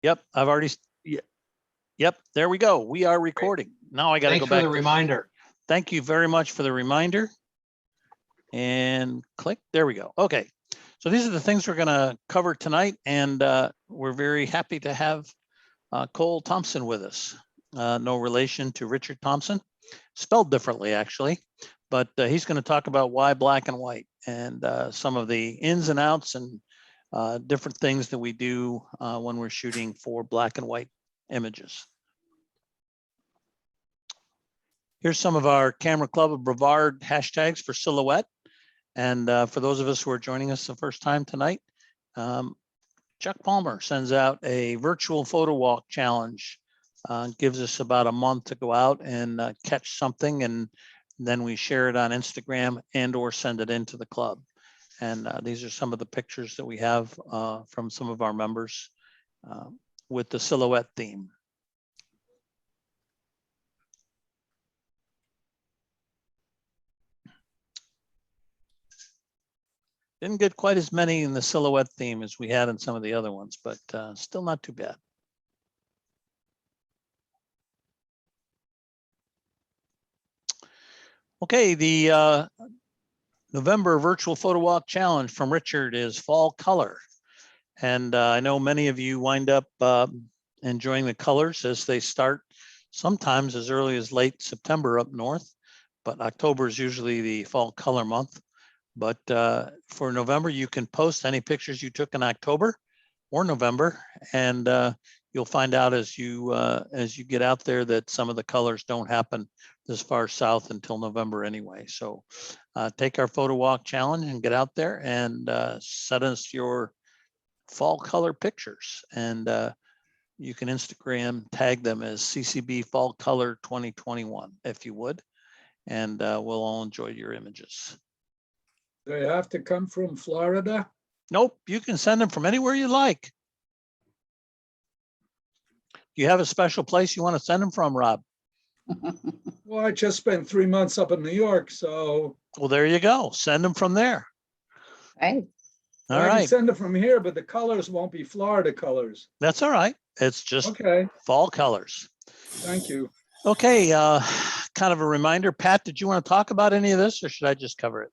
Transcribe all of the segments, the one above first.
Yep, I've already. Yep, there we go. We are recording. Now I got to go back. Thanks for the reminder. Thank you very much for the reminder. And click. There we go. Okay. So these are the things we're going to cover tonight. And we're very happy to have Cole Thompson with us. No relation to Richard Thompson, spelled differently, actually. But he's going to talk about why black and white and some of the ins and outs and different things that we do when we're shooting for black and white images. Here's some of our Camera Club of Brevard hashtags for silhouette. And for those of us who are joining us the first time tonight, Chuck Palmer sends out a virtual photo walk challenge. Gives us about a month to go out and catch something, and then we share it on Instagram and or send it into the club. And these are some of the pictures that we have from some of our members with the silhouette theme. Didn't get quite as many in the silhouette theme as we had in some of the other ones, but still not too bad. Okay, the November virtual photo walk challenge from Richard is fall color. And I know many of you wind up enjoying the colors as they start sometimes as early as late September up north, but October is usually the fall color month. But for November, you can post any pictures you took in October or November, and you'll find out as you get out there that some of the colors don't happen this far south until November anyway. So take our photo walk challenge and get out there and send us your fall color pictures. And you can Instagram tag them as CCB Fall Color 2021, if you would, and we'll all enjoy your images. They have to come from Florida? Nope, you can send them from anywhere you like. Do you have a special place you want to send them from, Rob? Well, I just spent 3 months up in New York, so. Well, there you go. Send them from there. Right. All I can right. send it from here, but the colors won't be Florida colors. That's all right. It's just Okay, fall colors. thank you. Okay, kind of a reminder. Pat, did you want to talk about any of this or should I just cover it?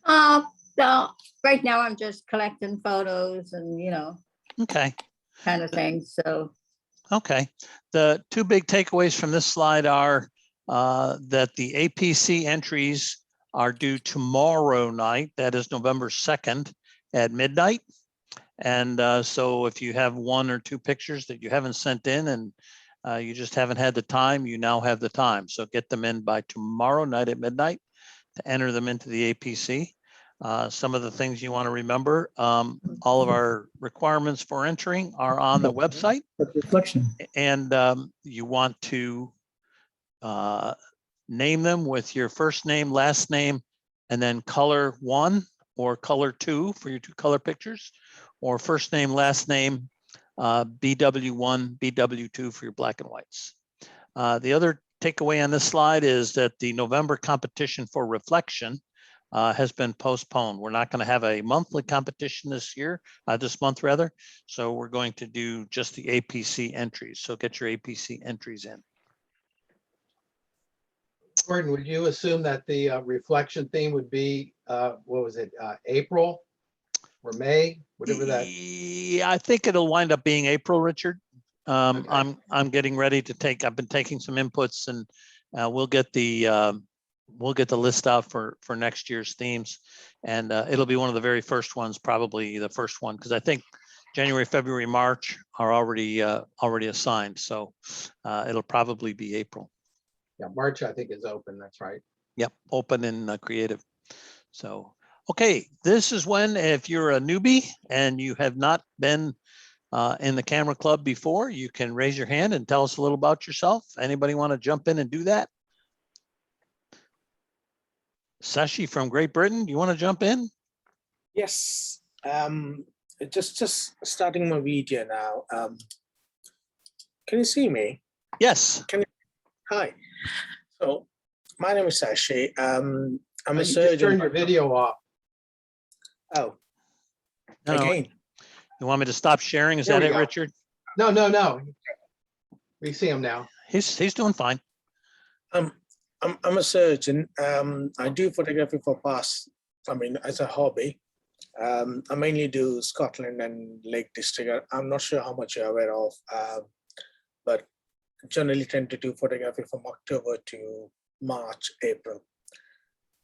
So right now I'm just collecting photos and, Okay. kind of things. So, Okay. The two big takeaways from this slide are that the APC entries are due tomorrow night. That is November 2nd at midnight. And so if you have one or two pictures that you haven't sent in and you just haven't had the time, you now have the time. So get them in by tomorrow night at midnight to enter them into the APC. Some of the things you want to remember, all of our requirements for entering are on the website. Reflection. And you want to name them with your first name, last name, and then color 1 or color 2 for your 2 color pictures, or first name, last name, BW1, BW2 for your black and whites. The other takeaway on this slide is that the November competition for reflection has been postponed. We're not going to have a monthly competition this year, this month rather. So we're going to do just the APC entries. So get your APC entries in. Gordon, would you assume that the reflection theme would be, what was it, April or May, whatever that? Yeah, I think it'll wind up being April, Richard. Okay. I'm getting ready to take. I've been taking some inputs, and we'll get the list out for next year's themes, and it'll be one of the very first ones, probably the first one, because I think January, February, March are already assigned. So it'll probably be April. Yeah, March, I think, is open. That's right. Yep, open and creative. So, okay, this is when, if you're a newbie and you have not been in the camera club before, you can raise your hand and tell us a little about yourself. Anybody want to jump in and do that? Sashi from Great Britain, do you want to jump in? Yes. Just starting my video now. Can you see me? Yes. Hi. So my name is Sashi. I'm a You just surgeon. turn your video off. Oh, No, no, again. you want me to stop sharing? Is There that we it, go. Richard? No. We see him now. He's doing fine. I'm a surgeon. I do photography for past, as a hobby. I mainly do Scotland and Lake District. I'm not sure how much you're aware of, but generally tend to do photography from October to March, April.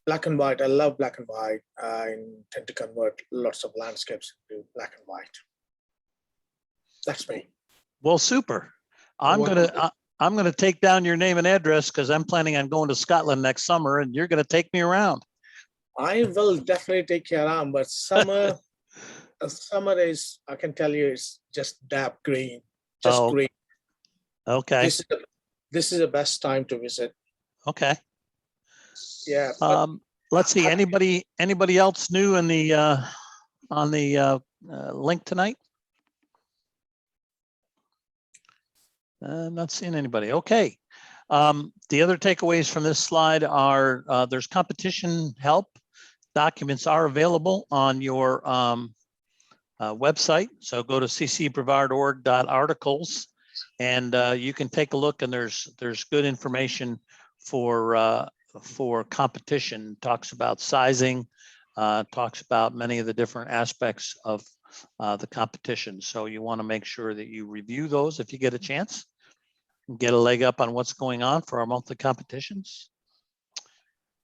Black and white, I love black and white. I tend to convert lots of landscapes to black and white. That's me. Well, super. I'm gonna take down your name and address because I'm planning on going to Scotland next summer, and you're gonna take me around. I will definitely take you around, but summer is, I can tell you, it's just dap green, just Oh, green. Okay. This is the best time to visit. Okay. Yeah. But Let's see. Anybody else new in the on the link tonight? I'm not seeing anybody. Okay. The other takeaways from this slide are there's competition help. Documents are available on your website. So go to ccbrevard.org.articles and you can take a look, and there's good information for competition. Talks about sizing, talks about many of the different aspects of the competition. So you want to make sure that you review those if you get a chance and get a leg up on what's going on for our monthly competitions.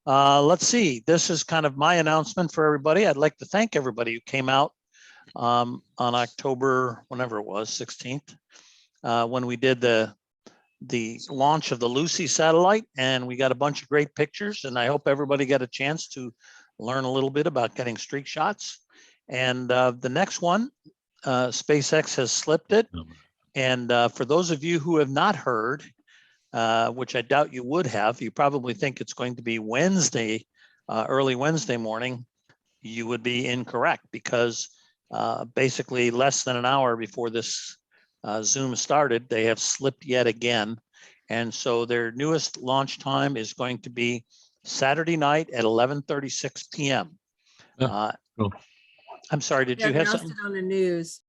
Let's see, this is kind of my announcement for everybody. I'd like to thank everybody who came out on October, whenever it was, 16th, when we did the launch of the Lucy satellite, and we got a bunch of great pictures, and I hope everybody got a chance to learn a little bit about getting streak shots. And the next one, SpaceX has slipped it. And for those of you who have not heard, which I doubt you would have, you probably think it's going to be Wednesday, early Wednesday morning. You would be incorrect, because basically less than an hour before this Zoom started, they have slipped yet again. And so their newest launch time is going to be Saturday night at 11:36 p.m. Cool. I'm sorry, did you have announced something? it on the news.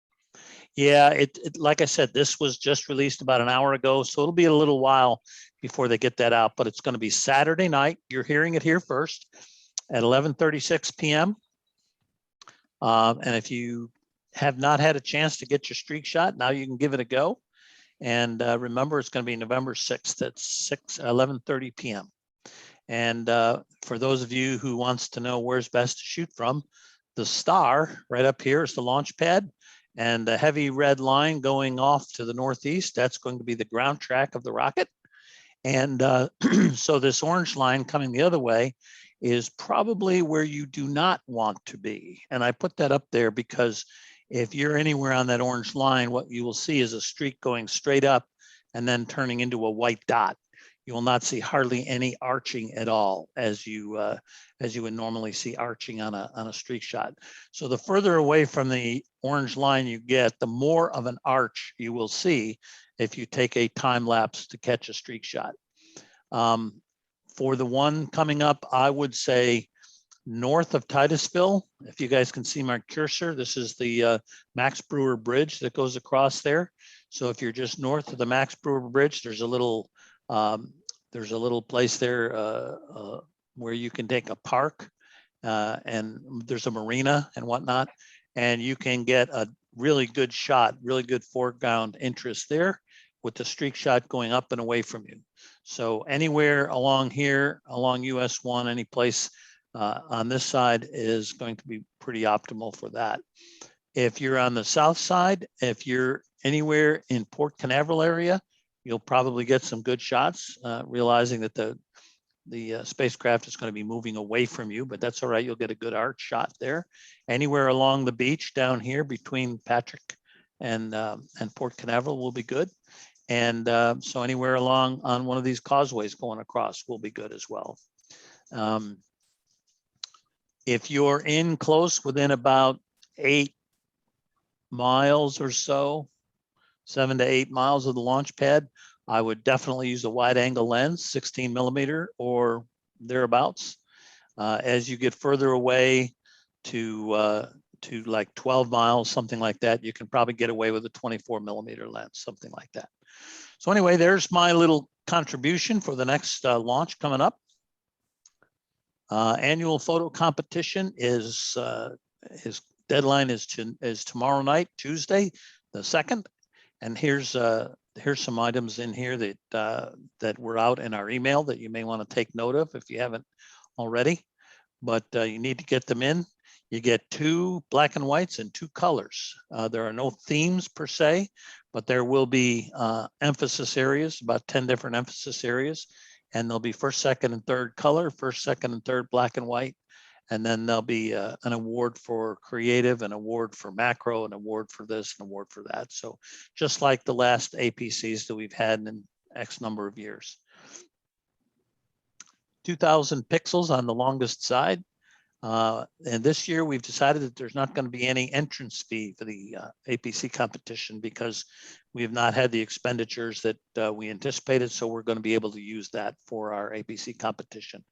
Yeah, it like I said, this was just released about an hour ago, so it'll be a little while before they get that out, but it's going to be Saturday night. You're hearing it here first at 11:36 p.m. And if you have not had a chance to get your streak shot, now you can give it a go. And remember, it's going to be November 6th at 11:30 p.m. And for those of you who wants to know where's best to shoot from, the star right up here is the launch pad. And the heavy red line going off to the northeast, that's going to be the ground track of the rocket. And so this orange line coming the other way is probably where you do not want to be. And I put that up there because if you're anywhere on that orange line, what you will see is a streak going straight up and then turning into a white dot. You will not see hardly any arching at all, as you would normally see arching on a streak shot. So the further away from the orange line you get, the more of an arch you will see if you take a time lapse to catch a streak shot. For the one coming up, I would say north of Titusville. If you guys can see my cursor, this is the Max Brewer Bridge that goes across there. So if you're just north of the Max Brewer Bridge, there's a little place there where you can take a park and there's a marina and whatnot, and you can get a really good shot, really good foreground interest there with the streak shot going up and away from you. So anywhere along here, along US 1, any place on this side is going to be pretty optimal for that. If you're on the south side, if you're anywhere in Port Canaveral area, you'll probably get some good shots, realizing that the spacecraft is going to be moving away from you, but that's all right. You'll get a good arch shot there. Anywhere along the beach down here between Patrick and Port Canaveral will be good. And so anywhere along on one of these causeways going across will be good as well. If you're in close within about 8 miles or so, 7 to 8 miles of the launch pad, I would definitely use a wide angle lens, 16 millimeter or thereabouts. As you get further away to to like 12 miles, something like that, you can probably get away with a 24 millimeter lens, something like that. So anyway, there's my little contribution for the next launch coming up. Annual photo competition is his deadline is tomorrow night, Tuesday, the 2nd. And here's some items in here that were out in our email that you may want to take note of if you haven't already. But you need to get them in. You get 2 black and whites and 2 colors. There are no themes per se, but there will be emphasis areas, about 10 different emphasis areas. And there'll be first, second, and third color, first, second, and third black and white. And then there'll be an award for creative, an award for macro, an award for this, an award for that. So just like the last APCs that we've had in X number of years. 2,000 pixels on the longest side. And this year we've decided that there's not going to be any entrance fee for the APC competition because we have not had the expenditures that we anticipated. So we're going to be able to use that for our APC competition.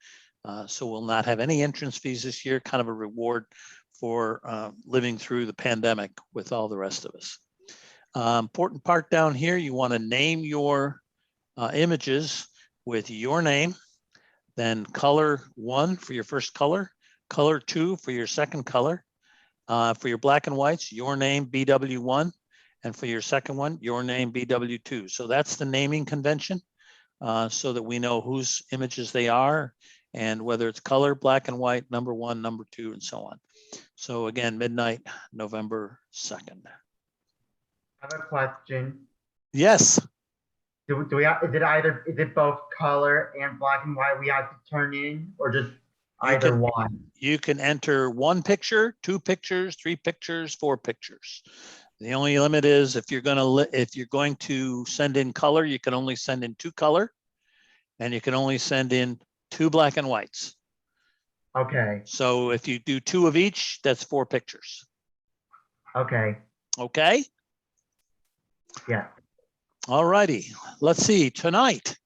So we'll not have any entrance fees this year, kind of a reward for living through the pandemic with all the rest of us. Important part down here, you want to name your images with your name, then color 1 for your first color, color 2 for your second color. For your black and whites, your name BW1, and for your second one, your name BW2. So that's the naming convention, so that we know whose images they are and whether it's color, black and white, number 1, number 2, and so on. So again, midnight, November 2nd. I have a question. Yes. Do we have, is it both color and black and white we have to turn in, or just either one? You can enter 1 picture, 2 pictures, 3 pictures, 4 pictures. The only limit is if you're going to send in color, you can only send in 2 color, and you can only send in 2 black and whites. Okay, So if you do 2 of each, that's 4 pictures. okay, Okay. yeah. All righty. Let's see tonight.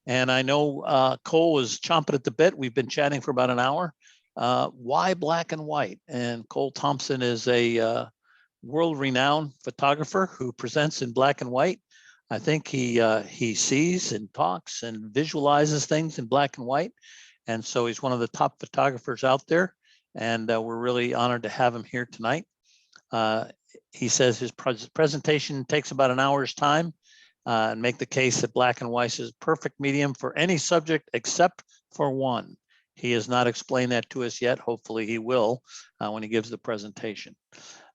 And I know Cole was chomping at the bit. We've been chatting for about an hour. Why black and white? And Cole Thompson is a world-renowned photographer who presents in black and white. I think he sees and talks and visualizes things in black and white. And so he's one of the top photographers out there. And we're really honored to have him here tonight. He says his presentation takes about an hour's time. And make the case that black and white is perfect medium for any subject except for one. He has not explained that to us yet. Hopefully he will when he gives the presentation.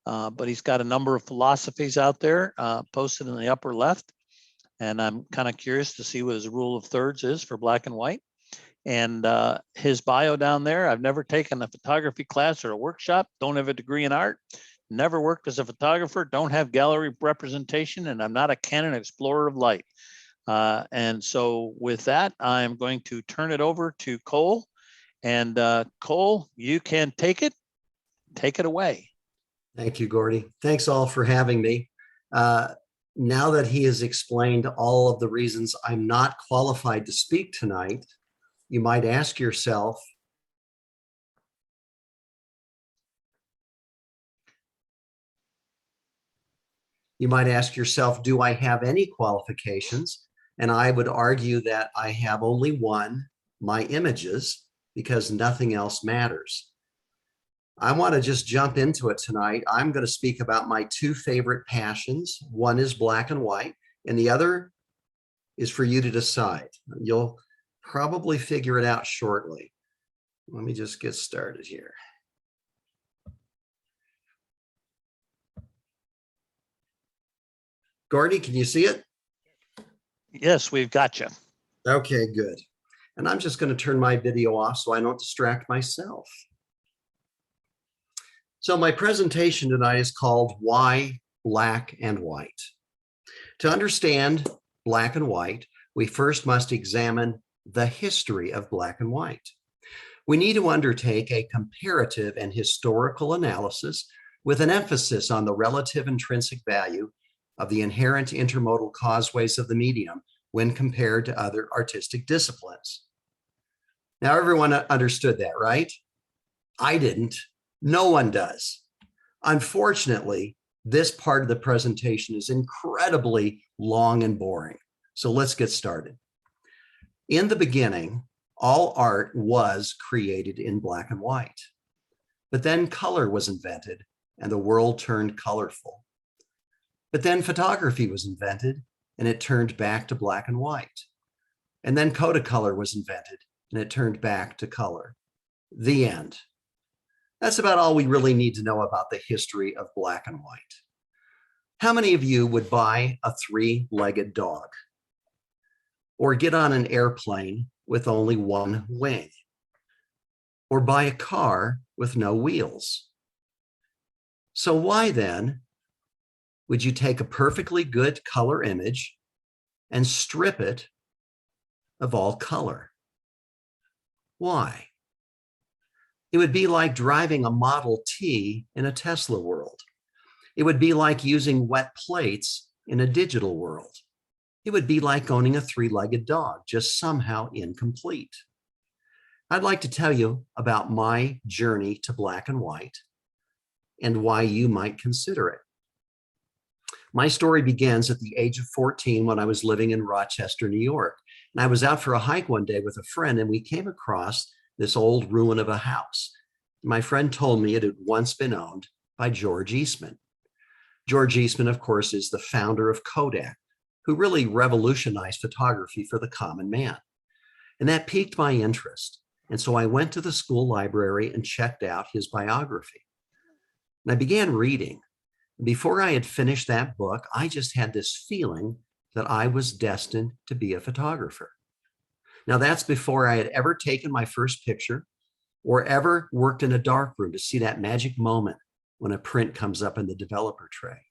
But he's got a number of philosophies out there posted in the upper left. And I'm kind of curious to see what his rule of thirds is for black and white. And his bio down there, I've never taken a photography class or a workshop, don't have a degree in art, never worked as a photographer, don't have gallery representation, and I'm not a Canon explorer of light. And so with that, I'm going to turn it over to Cole. And Cole, you can take it away. Thank you, Gordy. Thanks all for having me. Now that he has explained all of the reasons I'm not qualified to speak tonight, you might ask yourself, do I have any qualifications? And I would argue that I have only one, my images, because nothing else matters. I want to just jump into it tonight. I'm going to speak about my 2 favorite passions. One is black and white, and the other is for you to decide. You'll probably figure it out shortly. Let me just get started here. Gordy, can you see it? Yes, we've got you. Okay, good. And I'm just going to turn my video off so I don't distract myself. So my presentation tonight is called Why Black and White. To understand black and white, we first must examine the history of black and white. We need to undertake a comparative and historical analysis with an emphasis on the relative intrinsic value of the inherent intermodal causeways of the medium when compared to other artistic disciplines. Now, everyone understood that, right? I didn't. No one does. Unfortunately, this part of the presentation is incredibly long and boring. So let's get started. In the beginning, all art was created in black and white. But then color was invented and the world turned colorful. But then photography was invented and it turned back to black and white. And then Kodacolor was invented and it turned back to color. The end. That's about all we really need to know about the history of black and white. How many of you would buy a three-legged dog? Or get on an airplane with only one wing? Or buy a car with no wheels? So why then would you take a perfectly good color image and strip it of all color? Why? It would be like driving a Model T in a Tesla world. It would be like using wet plates in a digital world. It would be like owning a three-legged dog, just somehow incomplete. I'd like to tell you about my journey to black and white and why you might consider it. My story begins at the age of 14 when I was living in Rochester, New York. And I was out for a hike one day with a friend and we came across this old ruin of a house. My friend told me it had once been owned by George Eastman. George Eastman, of course, is the founder of Kodak, who really revolutionized photography for the common man. And that piqued my interest. And so I went to the school library and checked out his biography. And I began reading. Before I had finished that book, I just had this feeling that I was destined to be a photographer. Now, that's before I had ever taken my first picture or ever worked in a darkroom to see that magic moment when a print comes up in the developer tray.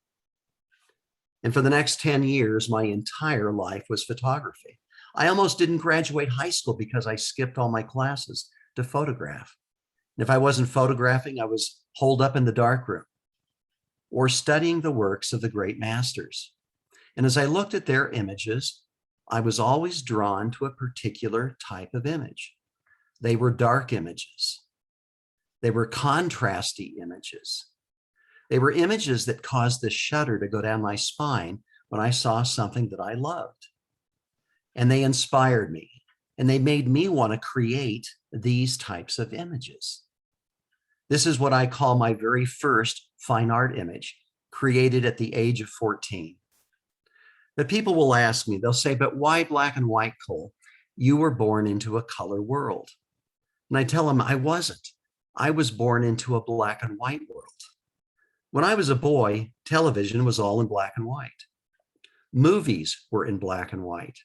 And for the next 10 years, my entire life was photography. I almost didn't graduate high school because I skipped all my classes to photograph. And if I wasn't photographing, I was holed up in the darkroom or studying the works of the great masters. And as I looked at their images, I was always drawn to a particular type of image. They were dark images. They were contrasty images. They were images that caused the shudder to go down my spine when I saw something that I loved. And they inspired me, and they made me want to create these types of images. This is what I call my very first fine art image, created at the age of 14. But people will ask me, they'll say, but why black and white, Cole? You were born into a color world. And I tell them I wasn't. I was born into a black and white world. When I was a boy, television was all in black and white. Movies were in black and white.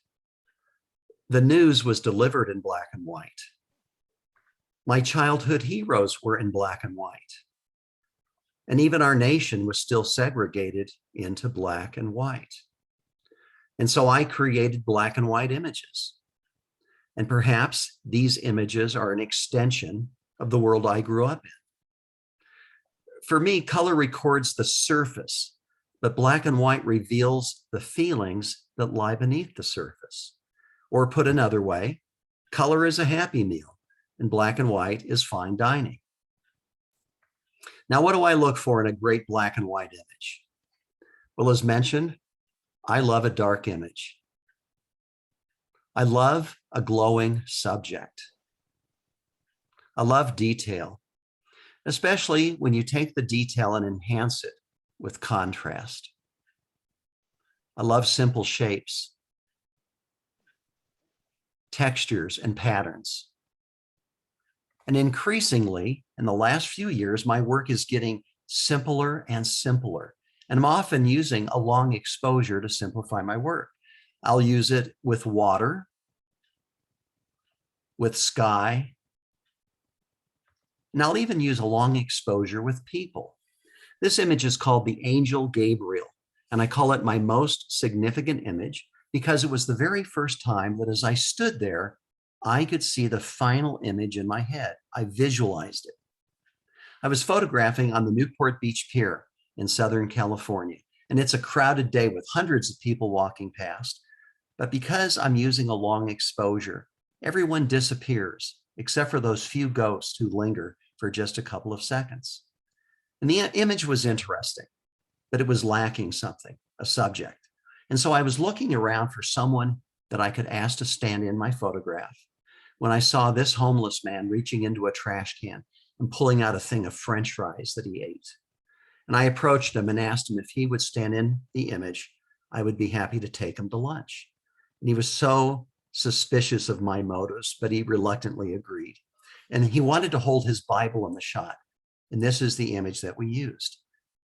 The news was delivered in black and white. My childhood heroes were in black and white. And even our nation was still segregated into black and white. And so I created black and white images. And perhaps these images are an extension of the world I grew up in. For me, color records the surface, but black and white reveals the feelings that lie beneath the surface. Or put another way, color is a happy meal and black and white is fine dining. Now, what do I look for in a great black and white image? Well, as mentioned, I love a dark image. I love a glowing subject. I love detail, especially when you take the detail and enhance it with contrast. I love simple shapes, textures, and patterns. And increasingly, in the last few years, my work is getting simpler and simpler. And I'm often using a long exposure to simplify my work. I'll use it with water, with sky, and I'll even use a long exposure with people. This image is called the Angel Gabriel, and I call it my most significant image because it was the very first time that as I stood there, I could see the final image in my head. I visualized it. I was photographing on the Newport Beach Pier in Southern California, and it's a crowded day with hundreds of people walking past. But because I'm using a long exposure, everyone disappears except for those few ghosts who linger for just a couple of seconds. And the image was interesting, but it was lacking something, a subject. And so I was looking around for someone that I could ask to stand in my photograph when I saw this homeless man reaching into a trash can and pulling out a thing of French fries that he ate. And I approached him and asked him if he would stand in the image. I would be happy to take him to lunch. And he was so suspicious of my motives, but he reluctantly agreed. And he wanted to hold his Bible in the shot. And this is the image that we used.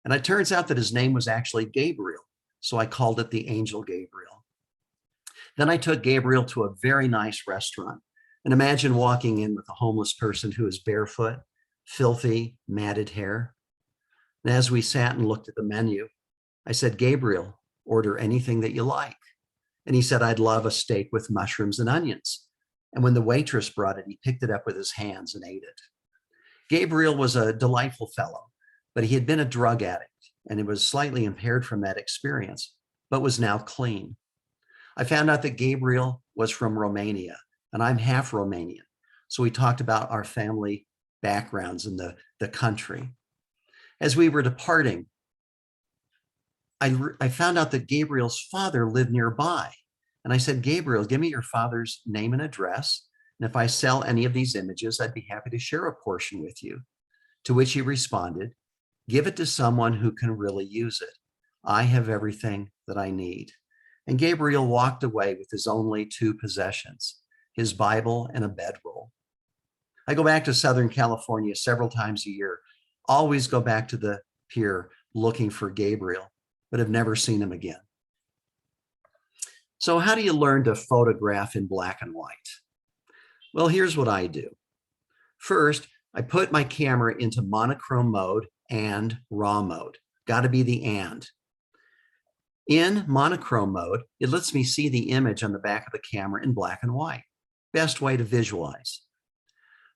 And it turns out that his name was actually Gabriel. So I called it the Angel Gabriel. Then I took Gabriel to a very nice restaurant. And imagine walking in with a homeless person who is barefoot, filthy, matted hair. And as we sat and looked at the menu, I said, Gabriel, order anything that you like. And he said, I'd love a steak with mushrooms and onions. And when the waitress brought it, he picked it up with his hands and ate it. Gabriel was a delightful fellow, but he had been a drug addict and he was slightly impaired from that experience, but was now clean. I found out that Gabriel was from Romania and I'm half Romanian. So we talked about our family backgrounds in the country. As we were departing, I found out that Gabriel's father lived nearby. And I said, Gabriel, give me your father's name and address. And if I sell any of these images, I'd be happy to share a portion with you. To which he responded, give it to someone who can really use it. I have everything that I need. And Gabriel walked away with his only two possessions, his Bible and a bedroll. I go back to Southern California several times a year, always go back to the pier looking for Gabriel, but have never seen him again. So how do you learn to photograph in black and white? Well, here's what I do. First, I put my camera into monochrome mode and raw mode. Got to be the and. In monochrome mode, it lets me see the image on the back of the camera in black and white. Best way to visualize.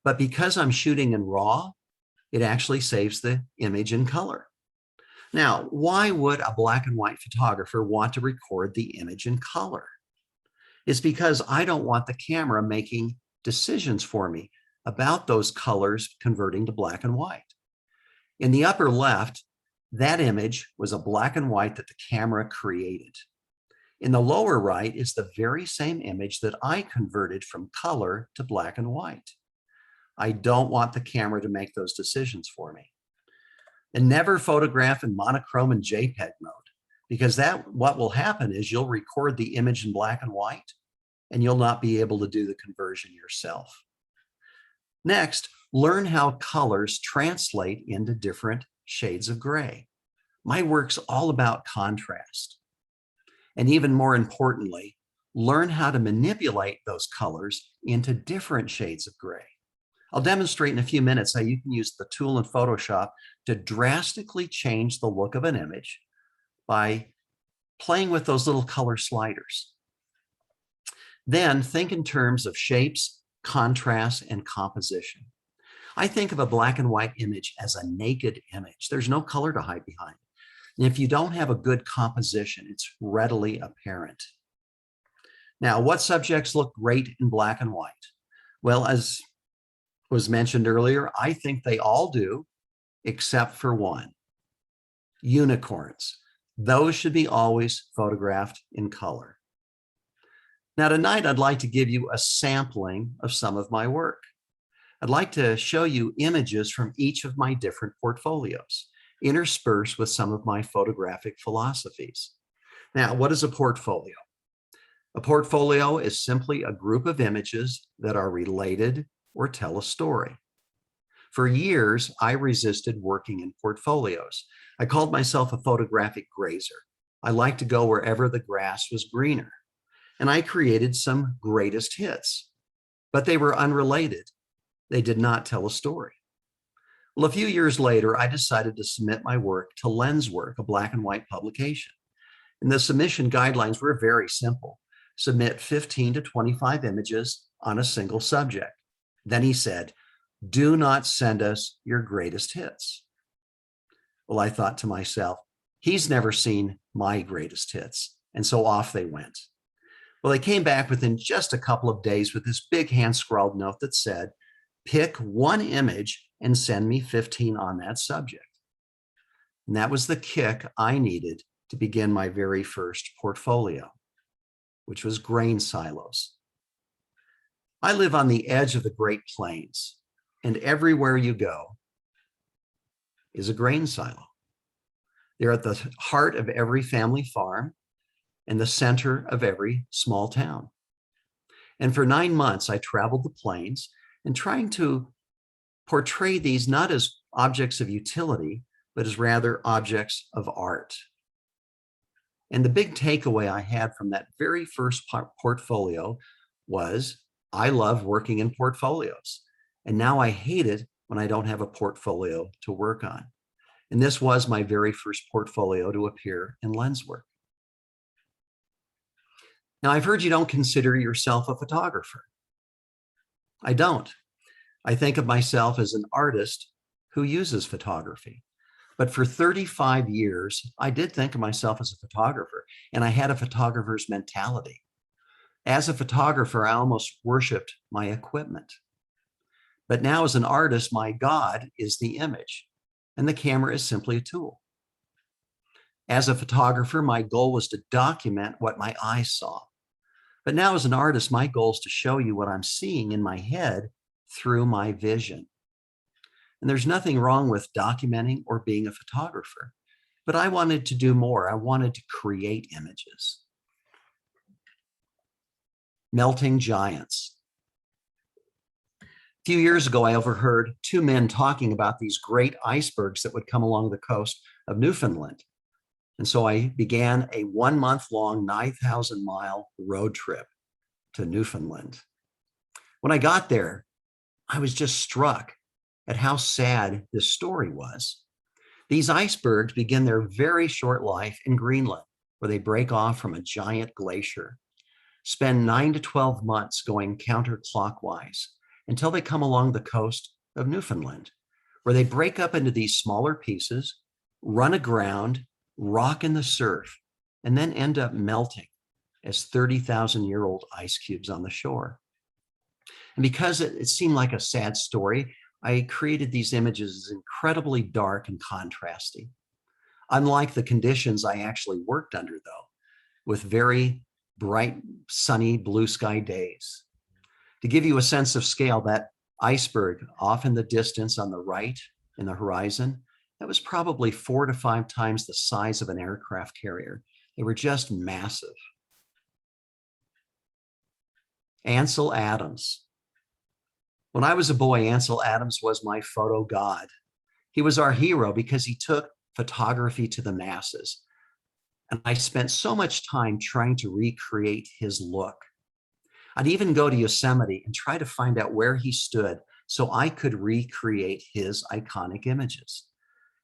But because I'm shooting in raw, it actually saves the image in color. Now, why would a black and white photographer want to record the image in color? It's because I don't want the camera making decisions for me about those colors converting to black and white. In the upper left, that image was a black and white that the camera created. In the lower right is the very same image that I converted from color to black and white. I don't want the camera to make those decisions for me. And never photograph in monochrome and JPEG mode, because what will happen is you'll record the image in black and white and you'll not be able to do the conversion yourself. Next, learn how colors translate into different shades of gray. My work's all about contrast. And even more importantly, learn how to manipulate those colors into different shades of gray. I'll demonstrate in a few minutes how you can use the tool in Photoshop to drastically change the look of an image by playing with those little color sliders. Then think in terms of shapes, contrast, and composition. I think of a black and white image as a naked image. There's no color to hide behind. And if you don't have a good composition, it's readily apparent. Now, what subjects look great in black and white? Well, as was mentioned earlier, I think they all do, except for one. Unicorns. Those should be always photographed in color. Now tonight, I'd like to give you a sampling of some of my work. I'd like to show you images from each of my different portfolios, interspersed with some of my photographic philosophies. Now, what is a portfolio? A portfolio is simply a group of images that are related or tell a story. For years, I resisted working in portfolios. I called myself a photographic grazer. I like to go wherever the grass was greener. And I created some greatest hits, but they were unrelated. They did not tell a story. Well, a few years later, I decided to submit my work to Lenswork, a black and white publication. And the submission guidelines were very simple. Submit 15 to 25 images on a single subject. Then he said, do not send us your greatest hits. Well, I thought to myself, he's never seen my greatest hits. And so off they went. Well, they came back within just a couple of days with this big hand scrawled note that said, pick one image and send me 15 on that subject. And that was the kick I needed to begin my very first portfolio, which was grain silos. I live on the edge of the Great Plains, and everywhere you go is a grain silo. They're at the heart of every family farm and the center of every small town. And for 9 months, I traveled the plains and trying to portray these not as objects of utility, but as rather objects of art. And the big takeaway I had from that very first portfolio was I love working in portfolios. And now I hate it when I don't have a portfolio to work on. And this was my very first portfolio to appear in Lenswork. Now, I've heard you don't consider yourself a photographer. I don't. I think of myself as an artist who uses photography. But for 35 years, I did think of myself as a photographer, and I had a photographer's mentality. As a photographer, I almost worshiped my equipment. But now as an artist, my God is the image, and the camera is simply a tool. As a photographer, my goal was to document what my eyes saw. But now as an artist, my goal is to show you what I'm seeing in my head through my vision. And there's nothing wrong with documenting or being a photographer, but I wanted to do more. I wanted to create images. Melting giants. A few years ago, I overheard two men talking about these great icebergs that would come along the coast of Newfoundland. And so I began a 1 month long, 9,000-mile road trip to Newfoundland. When I got there, I was just struck at how sad this story was. These icebergs begin their very short life in Greenland, where they break off from a giant glacier, spend 9 to 12 months going counterclockwise until they come along the coast of Newfoundland, where they break up into these smaller pieces, run aground, rock in the surf, and then end up melting as 30,000-year-old ice cubes on the shore. And because it seemed like a sad story, I created these images as incredibly dark and contrasty. Unlike the conditions I actually worked under, though, with very bright, sunny, blue sky days. To give you a sense of scale, that iceberg off in the distance on the right in the horizon, that was probably 4 to 5 times the size of an aircraft carrier. They were just massive. Ansel Adams. When I was a boy, Ansel Adams was my photo god. He was our hero because he took photography to the masses. And I spent so much time trying to recreate his look. I'd even go to Yosemite and try to find out where he stood so I could recreate his iconic images.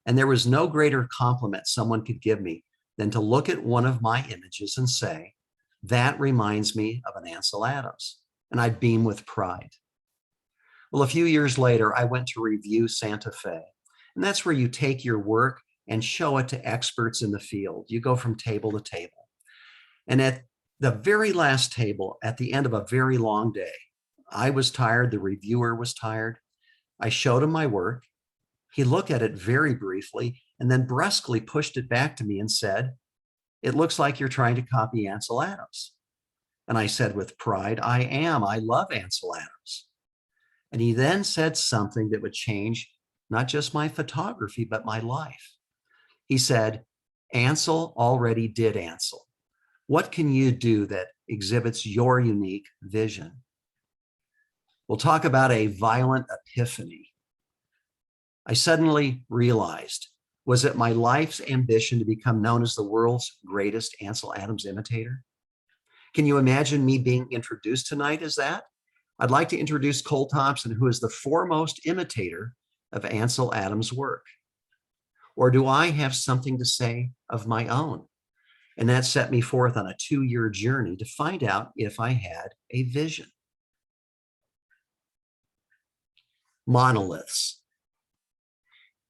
And there was no greater compliment someone could give me than to look at one of my images and say, that reminds me of an Ansel Adams. And I'd beam with pride. Well, a few years later, I went to review Santa Fe. And that's where you take your work and show it to experts in the field. You go from table to table. And at the very last table, at the end of a very long day, I was tired, the reviewer was tired. I showed him my work. He looked at it very briefly and then brusquely pushed it back to me and said, "It looks like you're trying to copy Ansel Adams." And I said with pride, "I am. I love Ansel Adams." And he then said something that would change not just my photography, but my life. He said, "Ansel already did Ansel. What can you do that exhibits your unique vision?" We'll talk about a violent epiphany. I suddenly realized, was it my life's ambition to become known as the world's greatest Ansel Adams imitator? Can you imagine me being introduced tonight as that? I'd like to introduce Cole Thompson, who is the foremost imitator of Ansel Adams' work. Or do I have something to say of my own? And that set me forth on a 2-year journey to find out if I had a vision. Monoliths.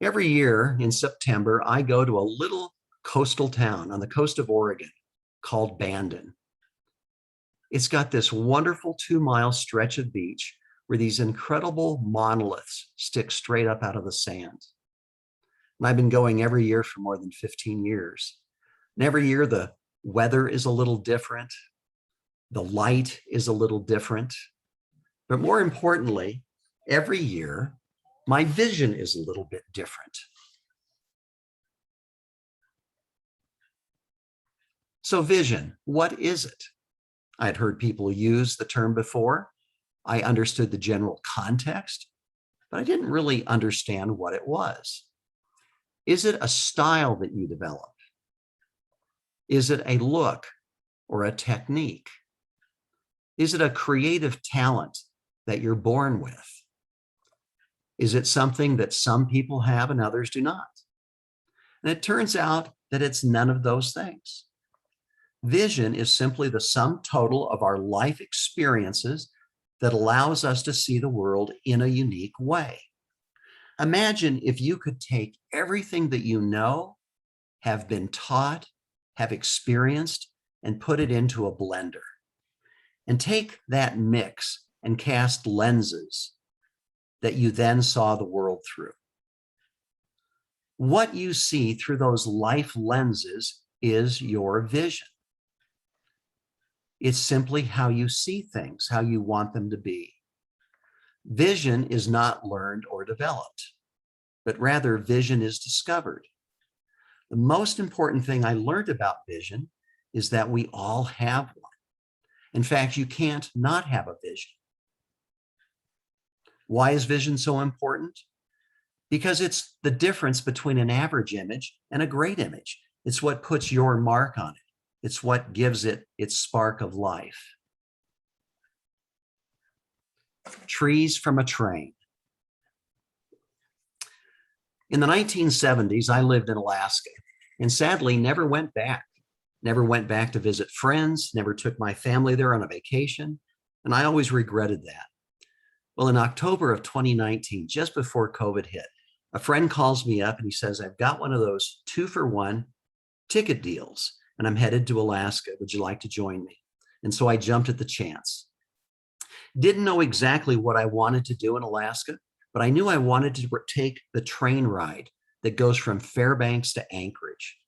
Every year in September, I go to a little coastal town on the coast of Oregon called Bandon. It's got this wonderful 2-mile stretch of beach where these incredible monoliths stick straight up out of the sand. And I've been going every year for more than 15 years. And every year the weather is a little different. The light is a little different. But more importantly, every year, my vision is a little bit different. So vision, what is it? I had heard people use the term before. I understood the general context, but I didn't really understand what it was. Is it a style that you develop? Is it a look or a technique? Is it a creative talent that you're born with? Is it something that some people have and others do not? And it turns out that it's none of those things. Vision is simply the sum total of our life experiences that allows us to see the world in a unique way. Imagine if you could take everything that you know, have been taught, have experienced, and put it into a blender. And take that mix and cast lenses that you then saw the world through. What you see through those life lenses is your vision. It's simply how you see things, how you want them to be. Vision is not learned or developed, but rather vision is discovered. The most important thing I learned about vision is that we all have one. In fact, you can't not have a vision. Why is vision so important? Because it's the difference between an average image and a great image. It's what puts your mark on it. It's what gives it its spark of life. Trees from a train. In the 1970s, I lived in Alaska and sadly never went back. Never went back to visit friends, never took my family there on a vacation, and I always regretted that. Well, in October of 2019, just before COVID hit, a friend calls me up and he says, I've got one of those 2-for-1 ticket deals and I'm headed to Alaska. Would you like to join me? And so I jumped at the chance. Didn't know exactly what I wanted to do in Alaska, but I knew I wanted to take the train ride that goes from Fairbanks to Anchorage.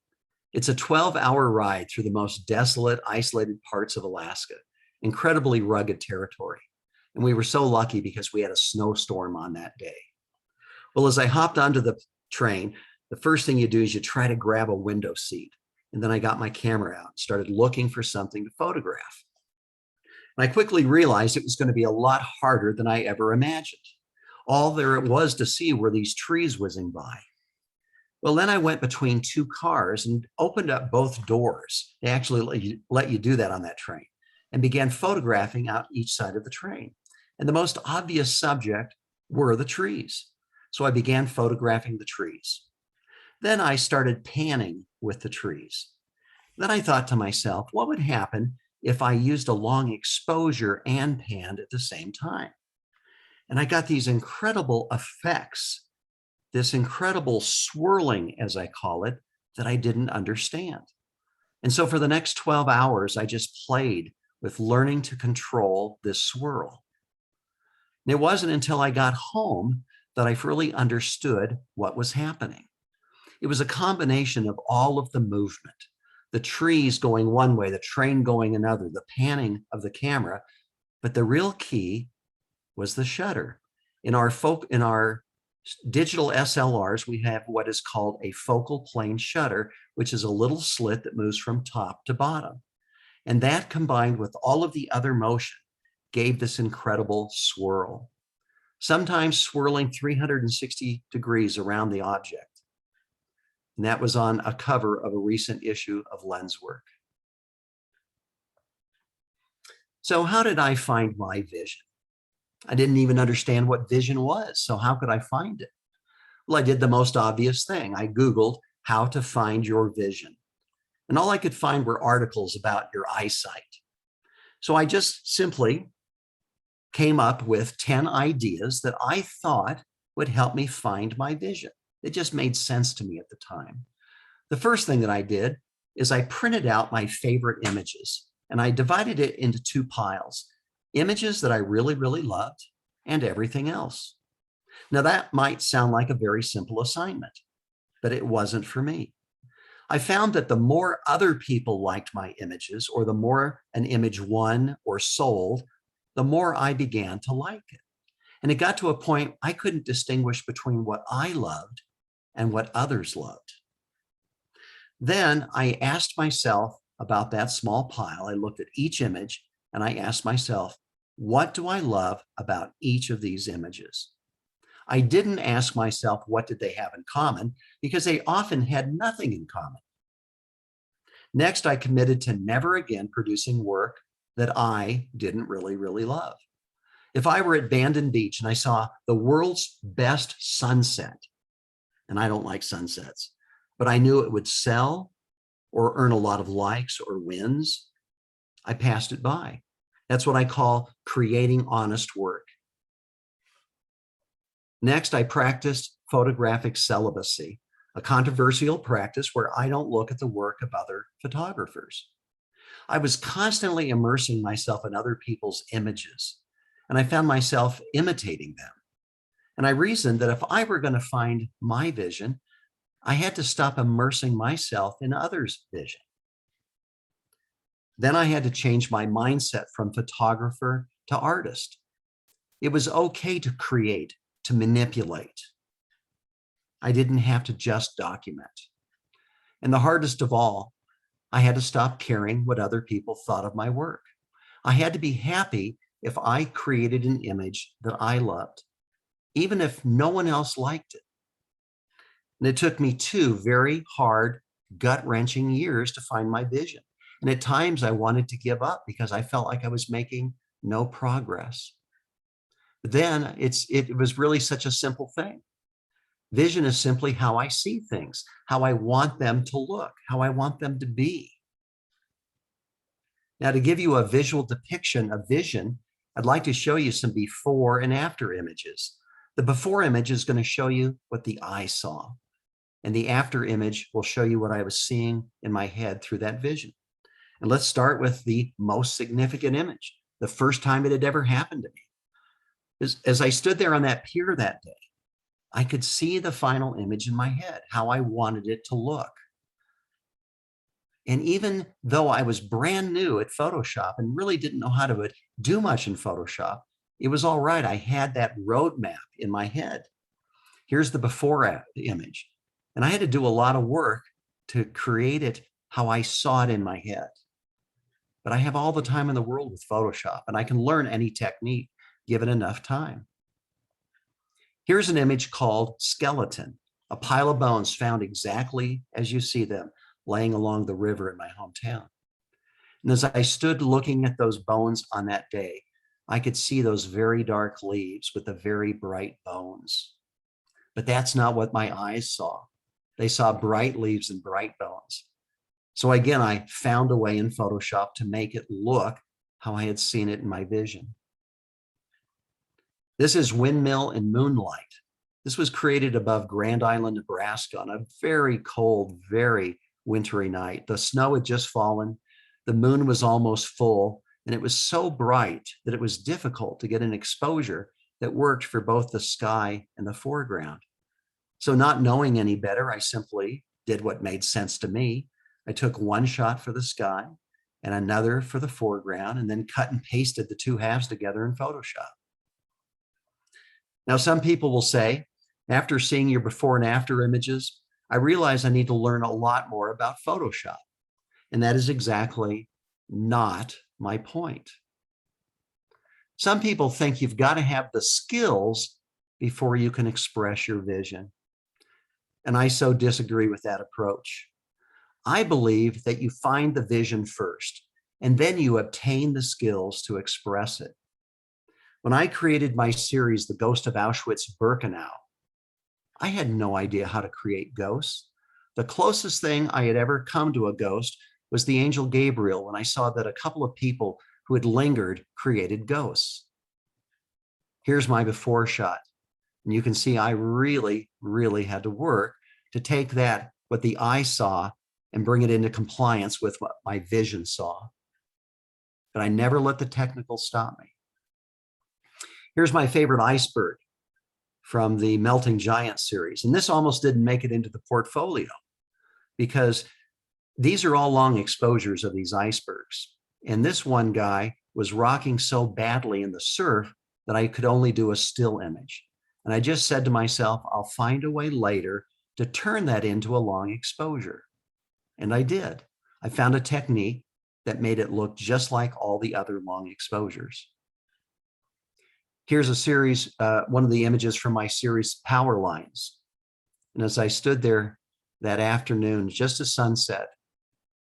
It's a 12-hour ride through the most desolate, isolated parts of Alaska, incredibly rugged territory. And we were so lucky because we had a snowstorm on that day. Well, as I hopped onto the train, the first thing you do is you try to grab a window seat. And then I got my camera out and started looking for something to photograph. And I quickly realized it was going to be a lot harder than I ever imagined. All there was to see were these trees whizzing by. Well, then I went between two cars and opened up both doors. They actually let you do that on that train, and began photographing out each side of the train. And the most obvious subject were the trees. So I began photographing the trees. Then I started panning with the trees. Then I thought to myself, what would happen if I used a long exposure and panned at the same time? And I got these incredible effects, this incredible swirling, as I call it, that I didn't understand. And so for the next 12 hours, I just played with learning to control this swirl. And it wasn't until I got home that I really understood what was happening. It was a combination of all of the movement, the trees going one way, the train going another, the panning of the camera. But the real key was the shutter. In our digital SLRs, we have what is called a focal plane shutter, which is a little slit that moves from top to bottom. And that combined with all of the other motion gave this incredible swirl, sometimes swirling 360 degrees around the object. And that was on a cover of a recent issue of Lenswork. So how did I find my vision? I didn't even understand what vision was, so how could I find it? Well, I did the most obvious thing. I Googled how to find your vision. And all I could find were articles about your eyesight. So I just simply came up with 10 ideas that I thought would help me find my vision. It just made sense to me at the time. The first thing that I did is I printed out my favorite images and I divided it into two piles: images that I really, really loved and everything else. Now that might sound like a very simple assignment, but it wasn't for me. I found that the more other people liked my images, or the more an image won or sold, the more I began to like it. And it got to a point I couldn't distinguish between what I loved and what others loved. Then I asked myself about that small pile. I looked at each image and I asked myself, what do I love about each of these images? I didn't ask myself, what did they have in common? Because they often had nothing in common. Next, I committed to never again producing work that I didn't really love. If I were at Bandon Beach and I saw the world's best sunset, and I don't like sunsets, but I knew it would sell or earn a lot of likes or wins, I passed it by. That's what I call creating honest work. Next, I practiced photographic celibacy, a controversial practice where I don't look at the work of other photographers. I was constantly immersing myself in other people's images, and I found myself imitating them. And I reasoned that if I were going to find my vision, I had to stop immersing myself in others' vision. Then I had to change my mindset from photographer to artist. It was okay to create, to manipulate. I didn't have to just document. And the hardest of all, I had to stop caring what other people thought of my work. I had to be happy if I created an image that I loved, even if no one else liked it. And it took me 2 very hard, gut-wrenching years to find my vision. And at times I wanted to give up because I felt like I was making no progress. But then it was really such a simple thing. Vision is simply how I see things, how I want them to look, how I want them to be. Now, to give you a visual depiction of vision, I'd like to show you some before and after images. The before image is going to show you what the eye saw, and the after image will show you what I was seeing in my head through that vision. And let's start with the most significant image, the first time it had ever happened to me. As I stood there on that pier that day, I could see the final image in my head, how I wanted it to look. And even though I was brand new at Photoshop and really didn't know how to do much in Photoshop, it was all right. I had that roadmap in my head. Here's the before image. And I had to do a lot of work to create it how I saw it in my head. But I have all the time in the world with Photoshop, and I can learn any technique given enough time. Here's an image called Skeleton, a pile of bones found exactly as you see them laying along the river in my hometown. And as I stood looking at those bones on that day, I could see those very dark leaves with the very bright bones. But that's not what my eyes saw. They saw bright leaves and bright bones. So again, I found a way in Photoshop to make it look how I had seen it in my vision. This is Windmill in Moonlight. This was created above Grand Island, Nebraska on a very cold, very wintry night. The snow had just fallen. The moon was almost full, and it was so bright that it was difficult to get an exposure that worked for both the sky and the foreground. So not knowing any better, I simply did what made sense to me. I took one shot for the sky and another for the foreground, and then cut and pasted the 2 halves together in Photoshop. Now, some people will say, after seeing your before and after images, I realize I need to learn a lot more about Photoshop. And that is exactly not my point. Some people think you've got to have the skills before you can express your vision. And I so disagree with that approach. I believe that you find the vision first, and then you obtain the skills to express it. When I created my series, The Ghost of Auschwitz-Birkenau, I had no idea how to create ghosts. The closest thing I had ever come to a ghost was the angel Gabriel, when I saw that a couple of people who had lingered created ghosts. Here's my before shot. And you can see I really had to work to take that, what the eye saw, and bring it into compliance with what my vision saw. But I never let the technical stop me. Here's my favorite iceberg. from the Melting Giant series. And this almost didn't make it into the portfolio because these are all long exposures of these icebergs. And this one guy was rocking so badly in the surf that I could only do a still image. And I just said to myself, I'll find a way later to turn that into a long exposure. And I did. I found a technique that made it look just like all the other long exposures. Here's a series, one of the images from my series Power Lines. And as I stood there that afternoon, just as sunset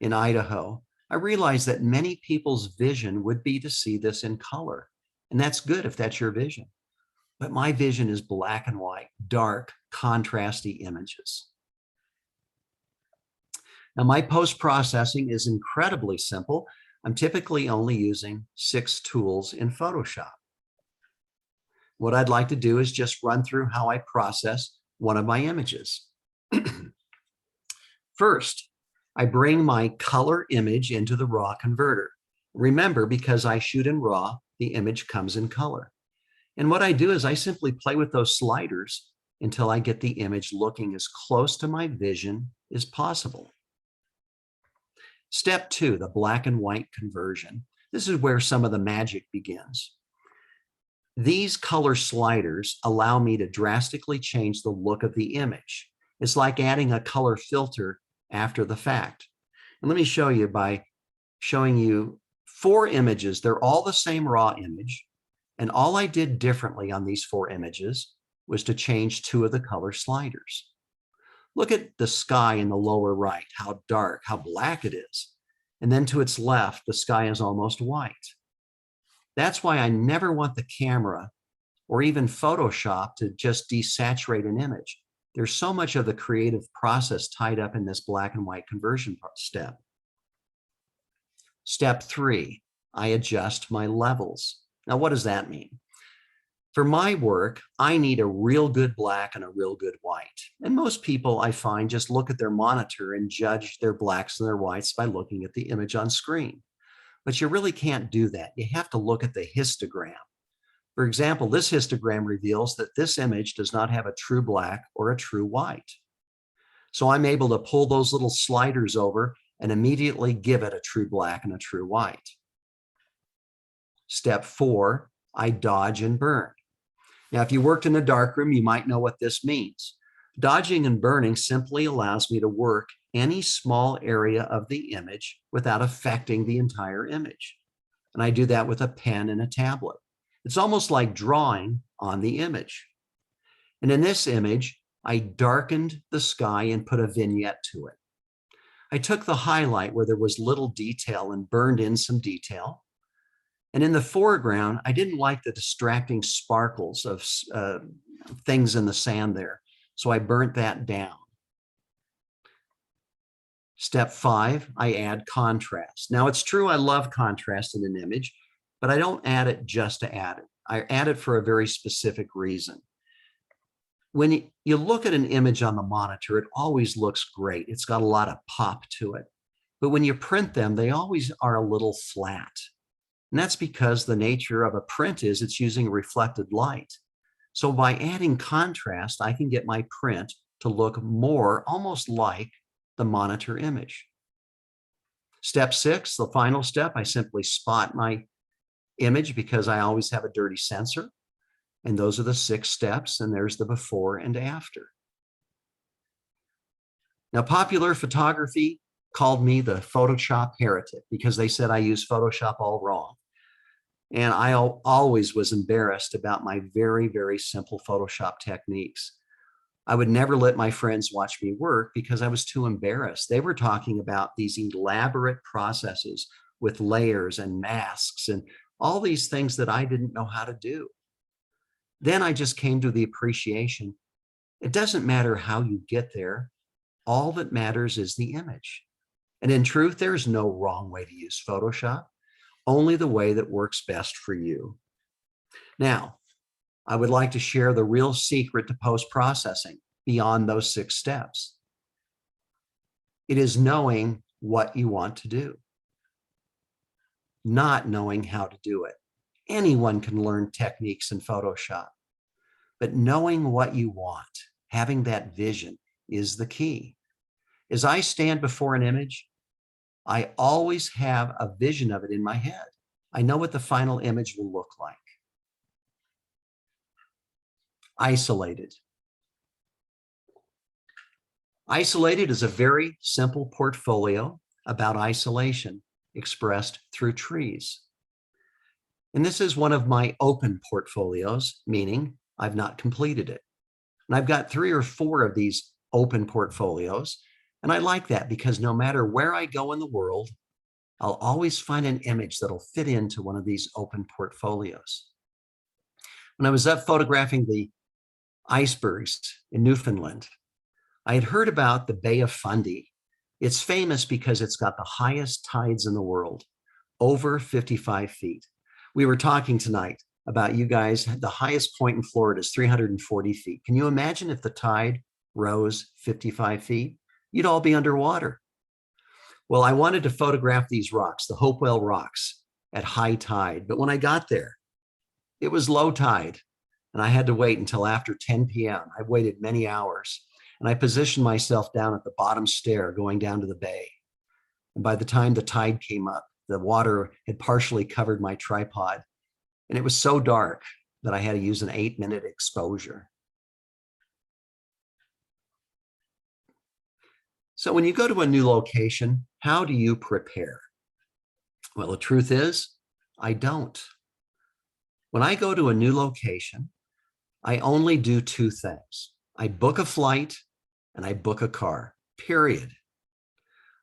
in Idaho, I realized that many people's vision would be to see this in color. And that's good if that's your vision. But my vision is black and white, dark, contrasty images. Now, my post-processing is incredibly simple. I'm typically only using 6 tools in Photoshop. What I'd like to do is just run through how I process one of my images. First, I bring my color image into the raw converter. Remember, because I shoot in RAW, the image comes in color. And what I do is I simply play with those sliders until I get the image looking as close to my vision as possible. Step 2, the black and white conversion. This is where some of the magic begins. These color sliders allow me to drastically change the look of the image. It's like adding a color filter after the fact. And let me show you by showing you 4 images. They're all the same raw image. And all I did differently on these 4 images was to change 2 of the color sliders. Look at the sky in the lower right, how dark, how black it is. And then to its left, the sky is almost white. That's why I never want the camera or even Photoshop to just desaturate an image. There's so much of the creative process tied up in this black and white conversion step. Step 3, I adjust my levels. Now, what does that mean? For my work, I need a real good black and a real good white. And most people, I find, just look at their monitor and judge their blacks and their whites by looking at the image on screen. But you really can't do that. You have to look at the histogram. For example, this histogram reveals that this image does not have a true black or a true white. So I'm able to pull those little sliders over and immediately give it a true black and a true white. Step 4, I dodge and burn. Now, if you worked in a darkroom, you might know what this means. Dodging and burning simply allows me to work any small area of the image without affecting the entire image. And I do that with a pen and a tablet. It's almost like drawing on the image. And in this image, I darkened the sky and put a vignette to it. I took the highlight where there was little detail and burned in some detail. And in the foreground, I didn't like the distracting sparkles of things in the sand there. So I burnt that down. Step 5, I add contrast. Now, it's true I love contrast in an image, but I don't add it just to add it. I add it for a very specific reason. When you look at an image on the monitor, it always looks great. It's got a lot of pop to it. But when you print them, they always are a little flat. And that's because the nature of a print is it's using reflected light. So by adding contrast, I can get my print to look more almost like the monitor image. Step 6, the final step, I simply spot my image because I always have a dirty sensor. And those are the 6 steps, and there's the before and after. Now, Popular Photography called me the Photoshop heretic because they said I use Photoshop all wrong. And I always was embarrassed about my very, very simple Photoshop techniques. I would never let my friends watch me work because I was too embarrassed. They were talking about these elaborate processes with layers and masks and all these things that I didn't know how to do. Then I just came to the appreciation. It doesn't matter how you get there. All that matters is the image. And in truth, there's no wrong way to use Photoshop, only the way that works best for you. Now, I would like to share the real secret to post-processing beyond those 6 steps. It is knowing what you want to do, not knowing how to do it. Anyone can learn techniques in Photoshop. But knowing what you want, having that vision is the key. As I stand before an image, I always have a vision of it in my head. I know what the final image will look like. Isolated. Isolated is a very simple portfolio about isolation expressed through trees. And this is one of my open portfolios, meaning I've not completed it. And I've got 3 or 4 of these open portfolios. And I like that because no matter where I go in the world, I'll always find an image that'll fit into one of these open portfolios. When I was up photographing the icebergs in Newfoundland, I had heard about the Bay of Fundy. It's famous because it's got the highest tides in the world, over 55 feet. We were talking tonight about you guys, the highest point in Florida is 340 feet. Can you imagine if the tide rose 55 feet? You'd all be underwater. Well, I wanted to photograph these rocks, the Hopewell rocks, at high tide. But when I got there, it was low tide, and I had to wait until after 10 p.m. I waited many hours, and I positioned myself down at the bottom stair going down to the bay. And by the time the tide came up, the water had partially covered my tripod, and it was so dark that I had to use an 8-minute exposure. So when you go to a new location, how do you prepare? Well, the truth is, I don't. When I go to a new location, I only do 2 things. I book a flight and I book a car, period.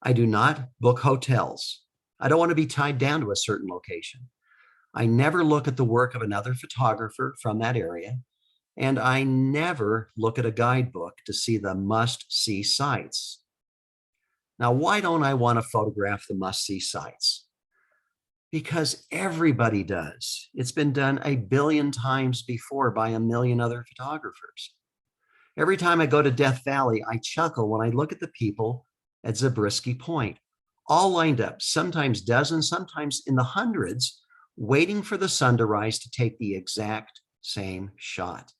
I do not book hotels. I don't want to be tied down to a certain location. I never look at the work of another photographer from that area, and I never look at a guidebook to see the must-see sites. Now, why don't I want to photograph the must-see sites? Because everybody does. It's been done a billion times before by a million other photographers. Every time I go to Death Valley, I chuckle when I look at the people at Zabriskie Point, all lined up, sometimes dozens, sometimes in the hundreds, waiting for the sun to rise to take the exact same shot.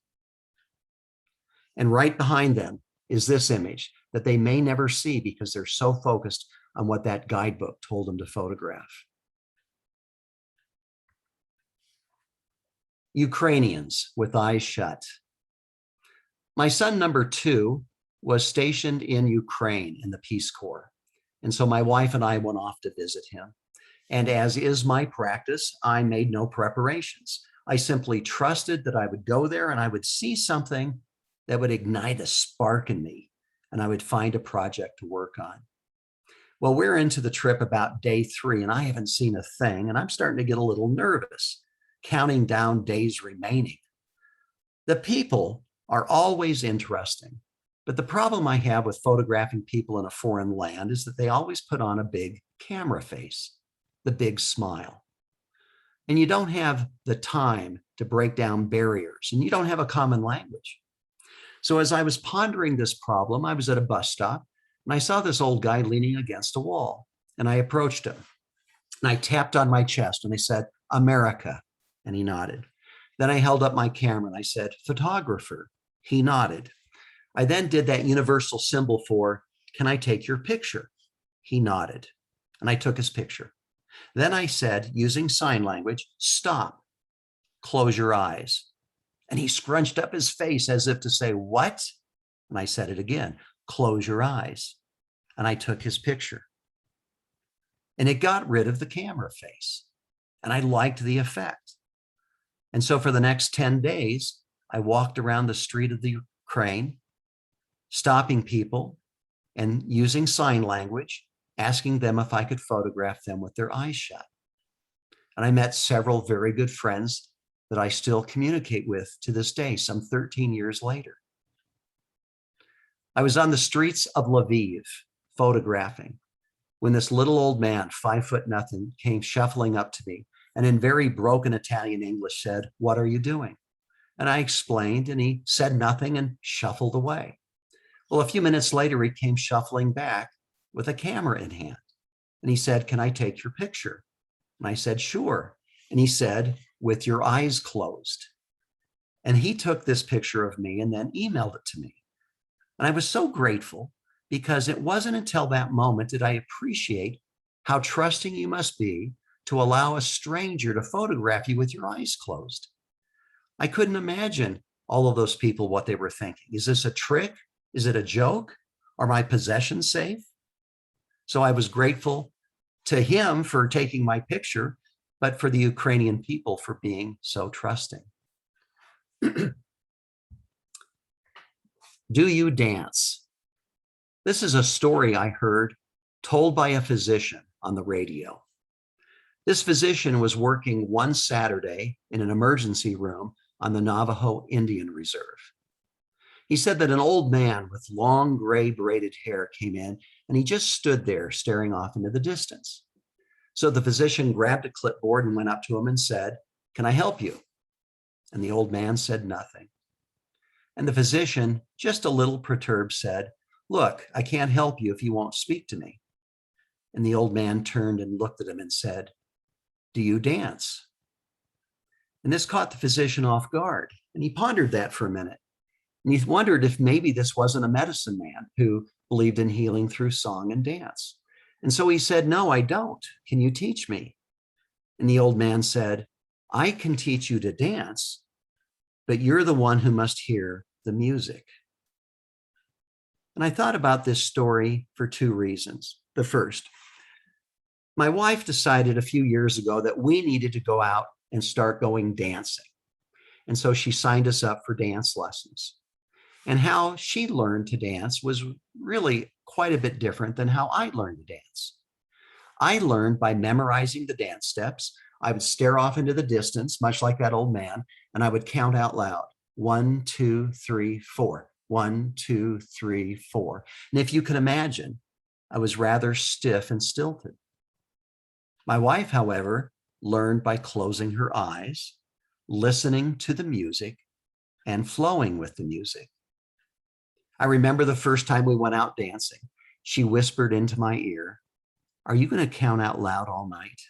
And right behind them is this image that they may never see because they're so focused on what that guidebook told them to photograph. Ukrainians with eyes shut. My son number 2 was stationed in Ukraine in the Peace Corps. And so my wife and I went off to visit him. And as is my practice, I made no preparations. I simply trusted that I would go there and I would see something that would ignite a spark in me, and I would find a project to work on. Well, we're into the trip about day 3, and I haven't seen a thing, and I'm starting to get a little nervous, counting down days remaining. The people are always interesting, but the problem I have with photographing people in a foreign land is that they always put on a big camera face, the big smile. And you don't have the time to break down barriers, and you don't have a common language. So as I was pondering this problem, I was at a bus stop, and I saw this old guy leaning against a wall, and I approached him, and I tapped on my chest, and I said, "America," and he nodded. Then I held up my camera, and I said, "Photographer." He nodded. I then did that universal symbol for, "Can I take your picture?" He nodded, and I took his picture. Then I said, using sign language, "Stop, close your eyes." And he scrunched up his face as if to say, "What?" And I said it again, "Close your eyes." And I took his picture. And it got rid of the camera face. And I liked the effect. And so for the next 10 days, I walked around the street of the Ukraine, stopping people and using sign language, asking them if I could photograph them with their eyes shut. And I met several very good friends that I still communicate with to this day, some 13 years later. I was on the streets of Lviv photographing when this little old man, 5'0", came shuffling up to me and in very broken Italian English said, "What are you doing?" And I explained, and he said nothing and shuffled away. Well, a few minutes later, he came shuffling back with a camera in hand. And he said, "Can I take your picture?" And I said, "Sure." And he said, "With your eyes closed." And he took this picture of me and then emailed it to me. And I was so grateful because it wasn't until that moment did I appreciate how trusting you must be to allow a stranger to photograph you with your eyes closed. I couldn't imagine all of those people, what they were thinking. Is this a trick? Is it a joke? Are my possessions safe? So I was grateful to him for taking my picture, but for the Ukrainian people for being so trusting. Do you dance? This is a story I heard told by a physician on the radio. This physician was working one Saturday in an emergency room on the Navajo Indian Reserve. He said that an old man with long gray braided hair came in and he just stood there staring off into the distance. So the physician grabbed a clipboard and went up to him and said, "Can I help you?" And the old man said nothing. And the physician, just a little perturbed, said, "Look, I can't help you if you won't speak to me." And the old man turned and looked at him and said, "Do you dance?" And this caught the physician off guard. And he pondered that for a minute. And he wondered if maybe this wasn't a medicine man who believed in healing through song and dance. And so he said, "No, I don't. Can you teach me?" And the old man said, "I can teach you to dance, but you're the one who must hear the music." And I thought about this story for two reasons. The first, my wife decided a few years ago that we needed to go out and start going dancing. And so she signed us up for dance lessons. And how she learned to dance was really quite a bit different than how I learned to dance. I learned by memorizing the dance steps. I would stare off into the distance, much like that old man, and I would count out loud, 1, 2, 3, 4, 1, 2, 3, 4. And if you can imagine, I was rather stiff and stilted. My wife, however, learned by closing her eyes, listening to the music, and flowing with the music. I remember the first time we went out dancing, she whispered into my ear, "Are you going to count out loud all night?"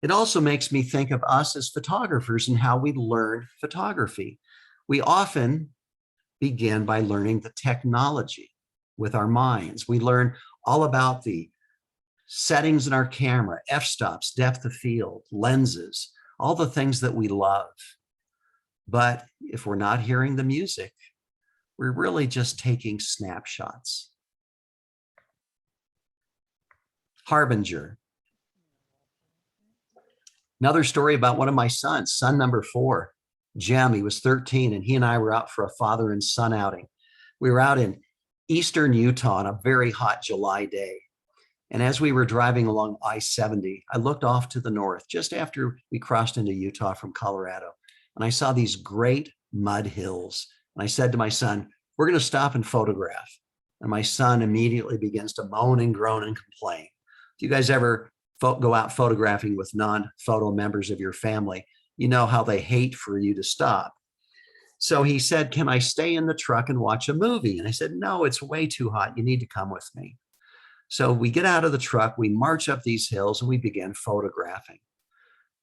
It also makes me think of us as photographers and how we learn photography. We often begin by learning the technology with our minds. We learn all about the settings in our camera, f-stops, depth of field, lenses, all the things that we love. But if we're not hearing the music, we're really just taking snapshots. Harbinger. Another story about one of my sons, son number 4, Jim. He was 13 and he and I were out for a father and son outing. We were out in eastern Utah on a very hot July day. And as we were driving along I-70, I looked off to the north just after we crossed into Utah from Colorado. And I saw these great mud hills. And I said to my son, "We're going to stop and photograph." And my son immediately begins to moan and groan and complain. Do you guys ever go out photographing with non-photo members of your family? You know how they hate for you to stop. So he said, "Can I stay in the truck and watch a movie?" And I said, "No, it's way too hot. You need to come with me." So we get out of the truck, we march up these hills, and we begin photographing.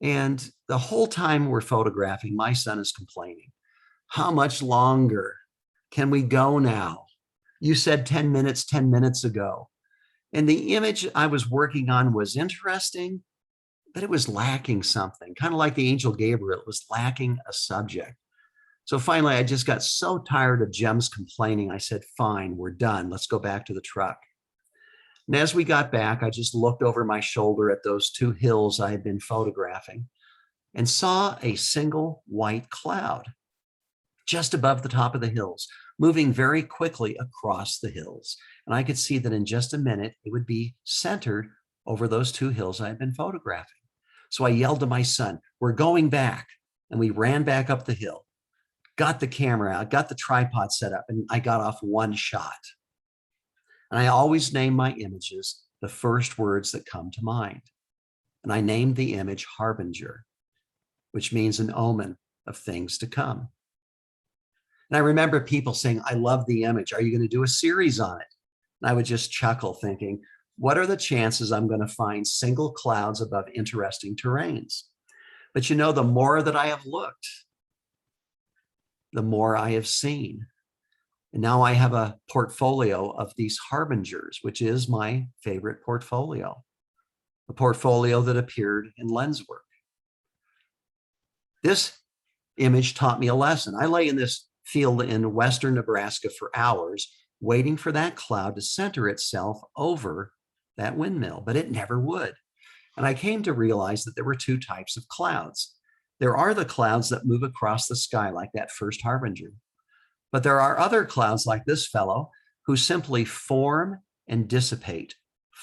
And the whole time we're photographing, my son is complaining, "How much longer can we go now? You said 10 minutes, 10 minutes ago." And the image I was working on was interesting, but it was lacking something, kind of like the angel Gabriel. It was lacking a subject. So finally, I just got so tired of Jim's complaining. I said, "Fine, we're done. Let's go back to the truck." And as we got back, I just looked over my shoulder at those 2 hills I had been photographing and saw a single white cloud just above the top of the hills, moving very quickly across the hills. And I could see that in just a minute, it would be centered over those 2 hills I had been photographing. So I yelled to my son, "We're going back." And we ran back up the hill, got the camera out, got the tripod set up, and I got off one shot. And I always name my images the first words that come to mind. And I named the image Harbinger, which means an omen of things to come. And I remember people saying, "I love the image. Are you going to do a series on it?" And I would just chuckle thinking, what are the chances I'm going to find single clouds above interesting terrains? But you know, the more that I have looked, the more I have seen. And now I have a portfolio of these harbingers, which is my favorite portfolio, a portfolio that appeared in Lenswork. This image taught me a lesson. I lay in this field in western Nebraska for hours, waiting for that cloud to center itself over that windmill, but it never would. And I came to realize that there were two types of clouds. There are the clouds that move across the sky like that first harbinger. But there are other clouds like this fellow who simply form and dissipate,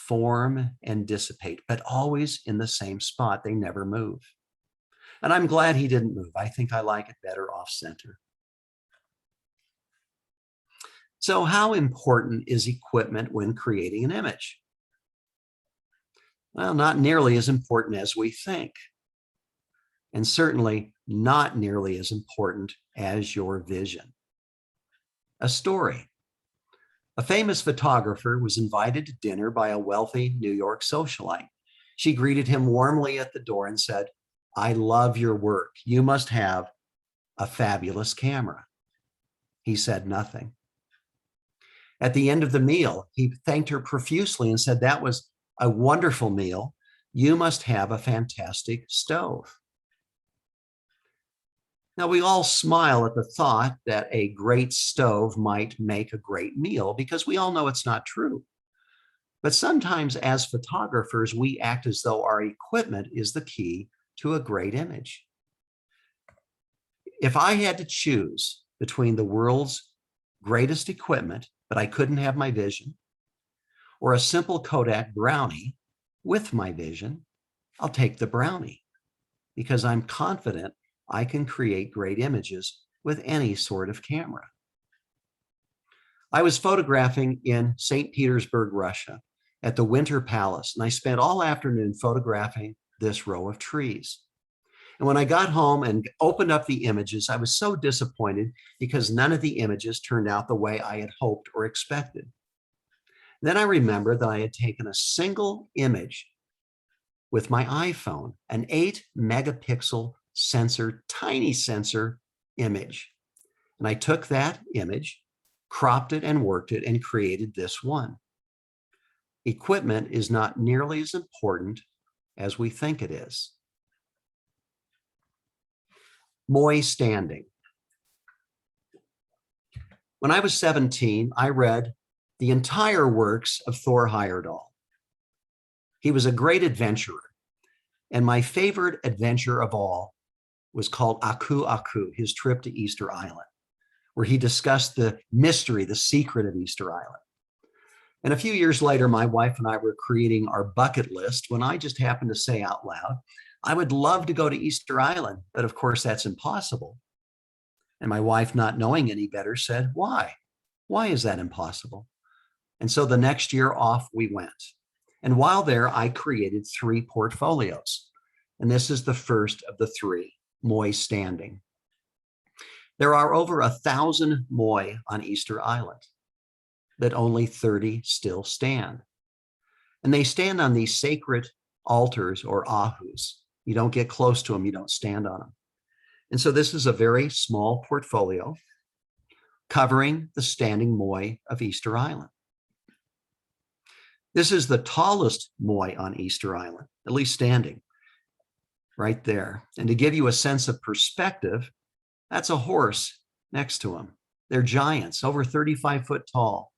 but always in the same spot. They never move. And I'm glad he didn't move. I think I like it better off center. So how important is equipment when creating an image? Well, not nearly as important as we think. And certainly not nearly as important as your vision. A story. A famous photographer was invited to dinner by a wealthy New York socialite. She greeted him warmly at the door and said, "I love your work. You must have a fabulous camera." He said nothing. At the end of the meal, he thanked her profusely and said, "That was a wonderful meal. You must have a fantastic stove." Now, we all smile at the thought that a great stove might make a great meal because we all know it's not true. But sometimes as photographers, we act as though our equipment is the key to a great image. If I had to choose between the world's greatest equipment, but I couldn't have my vision, or a simple Kodak Brownie with my vision, I'll take the Brownie because I'm confident I can create great images with any sort of camera. I was photographing in St. Petersburg, Russia, at the Winter Palace, and I spent all afternoon photographing this row of trees. And when I got home and opened up the images, I was so disappointed because none of the images turned out the way I had hoped or expected. Then I remembered that I had taken a single image with my iPhone, an 8-megapixel sensor, tiny sensor image. And I took that image, cropped it and worked it and created this one. Equipment is not nearly as important as we think it is. Moy standing. When I was 17, I read the entire works of Thor Heyerdahl. He was a great adventurer. And my favorite adventure of all was called Aku Aku, his trip to Easter Island, where he discussed the mystery, the secret of Easter Island. And a few years later, my wife and I were creating our bucket list when I just happened to say out loud, I would love to go to Easter Island, but of course that's impossible. And my wife, not knowing any better, said, "Why? Why is that impossible?" And so the next year off we went. And while there, I created 3 portfolios. And this is the first of the 3, Moy standing. There are over 1,000 Moy on Easter Island, but only 30 still stand. And they stand on these sacred altars or ahus. You don't get close to them, you don't stand on them. And so this is a very small portfolio covering the standing Moy of Easter Island. This is the tallest Moy on Easter Island, at least standing, right there. And to give you a sense of perspective, that's a horse next to him. They're giants, over 35 foot tall.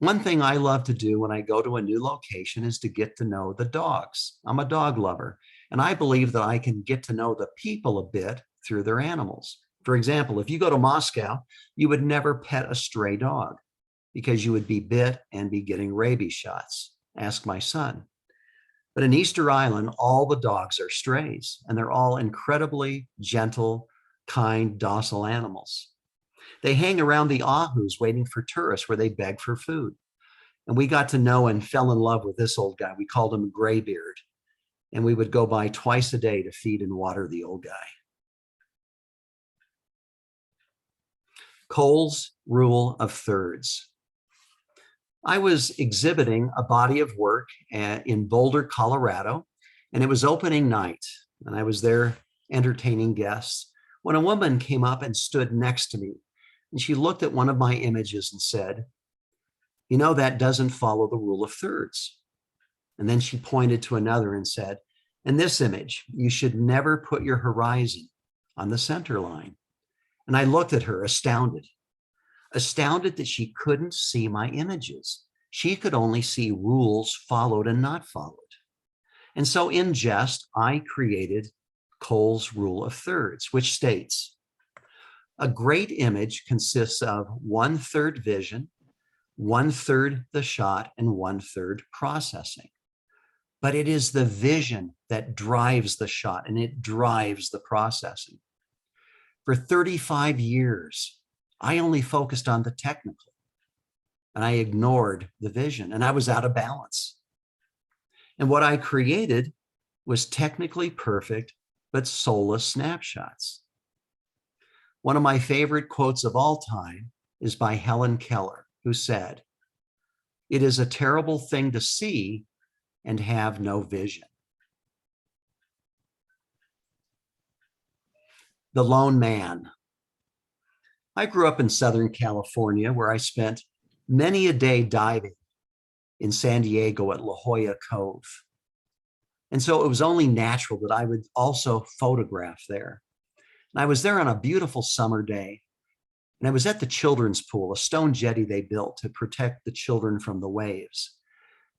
One thing I love to do when I go to a new location is to get to know the dogs. I'm a dog lover, and I believe that I can get to know the people a bit through their animals. For example, if you go to Moscow, you would never pet a stray dog because you would be bit and be getting rabies shots. Ask my son. But in Easter Island, all the dogs are strays, and they're all incredibly gentle, kind, docile animals. They hang around the ahus waiting for tourists where they beg for food. And we got to know and fell in love with this old guy. We called him Graybeard. And we would go by twice a day to feed and water the old guy. Cole's rule of thirds. I was exhibiting a body of work in Boulder, Colorado, and it was opening night, and I was there entertaining guests when a woman came up and stood next to me, and she looked at one of my images and said, "You know, that doesn't follow the rule of thirds." And then she pointed to another and said, "In this image, you should never put your horizon on the center line." And I looked at her astounded that she couldn't see my images. She could only see rules followed and not followed. And so in jest, I created Cole's rule of thirds, which states, a great image consists of 1/3 vision, 1/3 the shot, and 1/3 processing. But it is the vision that drives the shot and it drives the processing. For 35 years, I only focused on the technical and I ignored the vision, and I was out of balance. And what I created was technically perfect, but soulless snapshots. One of my favorite quotes of all time is by Helen Keller, who said, "It is a terrible thing to see and have no vision." The lone man. I grew up in Southern California, where I spent many a day diving in San Diego at La Jolla Cove. And so it was only natural that I would also photograph there. And I was there on a beautiful summer day, and I was at the children's pool, a stone jetty they built to protect the children from the waves.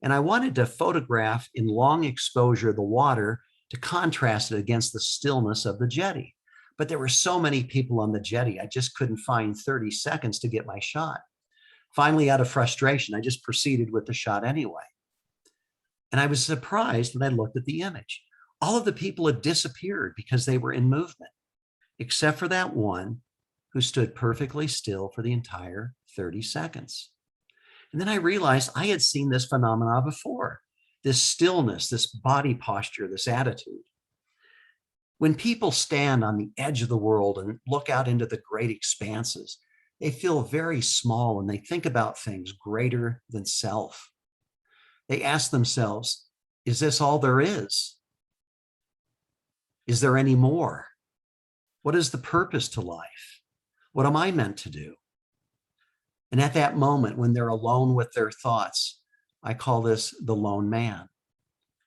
And I wanted to photograph in long exposure the water to contrast it against the stillness of the jetty. But there were so many people on the jetty, I just couldn't find 30 seconds to get my shot. Finally, out of frustration, I just proceeded with the shot anyway. And I was surprised when I looked at the image. All of the people had disappeared because they were in movement, except for that one who stood perfectly still for the entire 30 seconds. And then I realized I had seen this phenomena before, this stillness, this body posture, this attitude. When people stand on the edge of the world and look out into the great expanses, they feel very small and they think about things greater than self. They ask themselves, is this all there is? Is there any more? What is the purpose to life? What am I meant to do? And at that moment, when they're alone with their thoughts, I call this the lone man.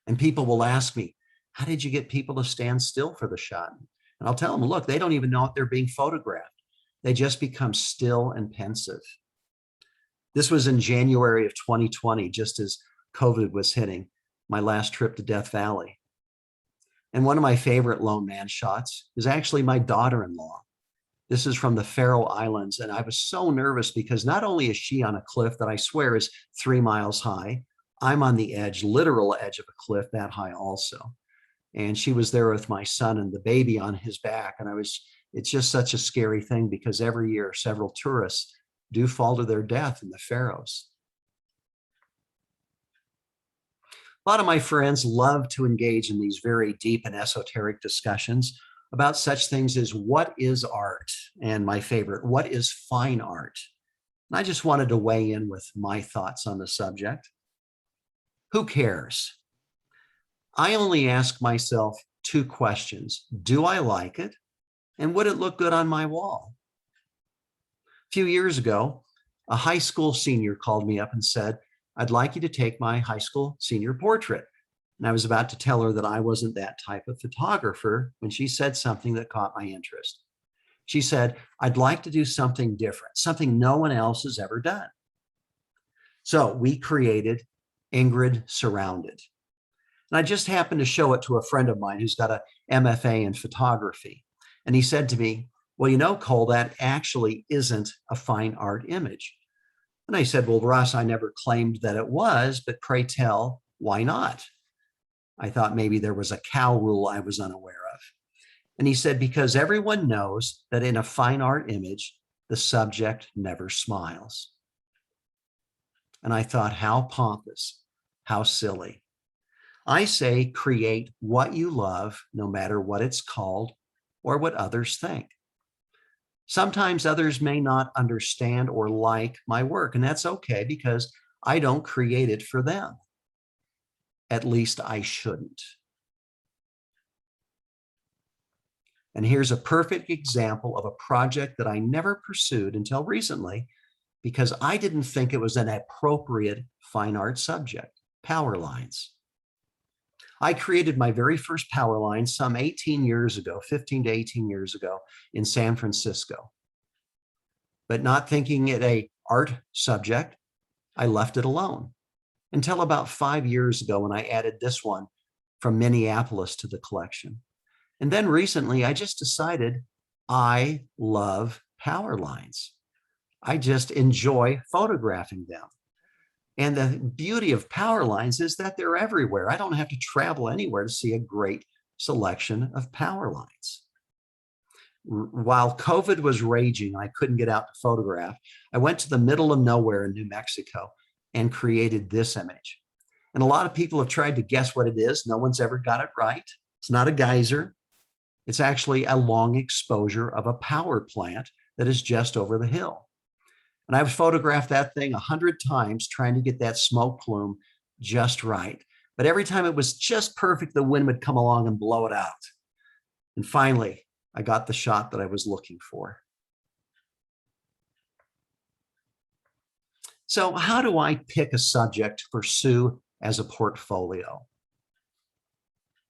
And people will ask me, how did you get people to stand still for the shot? And I'll tell them, look, they don't even know if they're being photographed. They just become still and pensive. This was in January of 2020, just as COVID was hitting, my last trip to Death Valley. And one of my favorite lone man shots is actually my daughter-in-law. This is from the Faroe Islands. And I was so nervous because not only is she on a cliff that I swear is 3 miles high, I'm on the edge, literal edge of a cliff that high also. And she was there with my son and the baby on his back. And it's just such a scary thing because every year several tourists do fall to their death in the Faroes. A lot of my friends love to engage in these very deep and esoteric discussions about such things as what is art? And my favorite, what is fine art? And I just wanted to weigh in with my thoughts on the subject. Who cares? I only ask myself 2 questions. Do I like it? And would it look good on my wall? A few years ago, a high school senior called me up and said, I'd like you to take my high school senior portrait. And I was about to tell her that I wasn't that type of photographer when she said something that caught my interest. She said, I'd like to do something different, something no one else has ever done. So we created Ingrid Surrounded. And I just happened to show it to a friend of mine who's got an MFA in photography. And he said to me, well, you know, Cole, that actually isn't a fine art image. And I said, well, Russ, I never claimed that it was, but pray tell, why not? I thought maybe there was a cow rule I was unaware of. And he said, because everyone knows that in a fine art image, the subject never smiles. And I thought, how pompous, how silly. I say create what you love, no matter what it's called or what others think. Sometimes others may not understand or like my work, and that's okay because I don't create it for them. At least I shouldn't. And here's a perfect example of a project that I never pursued until recently because I didn't think it was an appropriate fine art subject, power lines. I created my very first power line some 18 years ago, 15 to 18 years ago in San Francisco. But not thinking it an art subject, I left it alone until about 5 years ago when I added this one from Minneapolis to the collection. And then recently, I just decided I love power lines. I just enjoy photographing them. And the beauty of power lines is that they're everywhere. I don't have to travel anywhere to see a great selection of power lines. While COVID was raging, I couldn't get out to photograph. I went to the middle of nowhere in New Mexico and created this image. And a lot of people have tried to guess what it is. No one's ever got it right. It's not a geyser. It's actually a long exposure of a power plant that is just over the hill. And I've photographed that thing 100 times trying to get that smoke plume just right. But every time it was just perfect, the wind would come along and blow it out. And finally, I got the shot that I was looking for. So how do I pick a subject to pursue as a portfolio?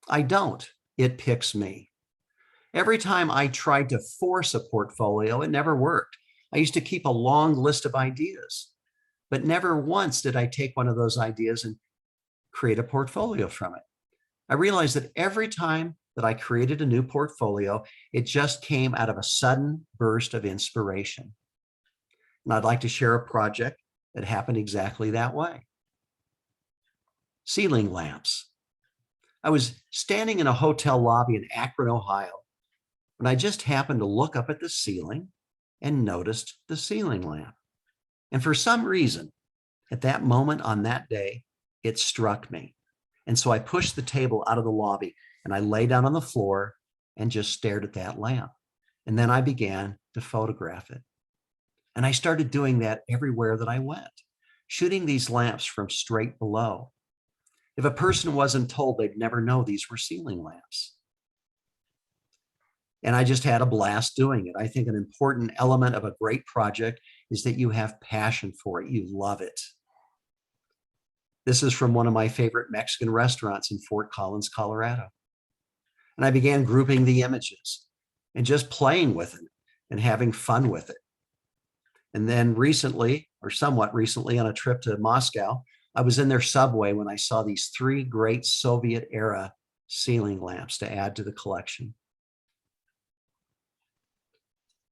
I don't. It picks me. Every time I tried to force a portfolio, it never worked. I used to keep a long list of ideas, but never once did I take one of those ideas and create a portfolio from it. I realized that every time that I created a new portfolio, it just came out of a sudden burst of inspiration. And I'd like to share a project that happened exactly that way. Ceiling lamps. I was standing in a hotel lobby in Akron, Ohio, and I just happened to look up at the ceiling and noticed the ceiling lamp. And for some reason, at that moment on that day, it struck me. And so I pushed the table out of the lobby and I lay down on the floor and just stared at that lamp. And then I began to photograph it. And I started doing that everywhere that I went, shooting these lamps from straight below. If a person wasn't told, they'd never know these were ceiling lamps. And I just had a blast doing it. I think an important element of a great project is that you have passion for it. You love it. This is from one of my favorite Mexican restaurants in Fort Collins, Colorado. And I began grouping the images and just playing with it and having fun with it. And then recently, or somewhat recently, on a trip to Moscow, I was in their subway when I saw these 3 great Soviet era ceiling lamps to add to the collection.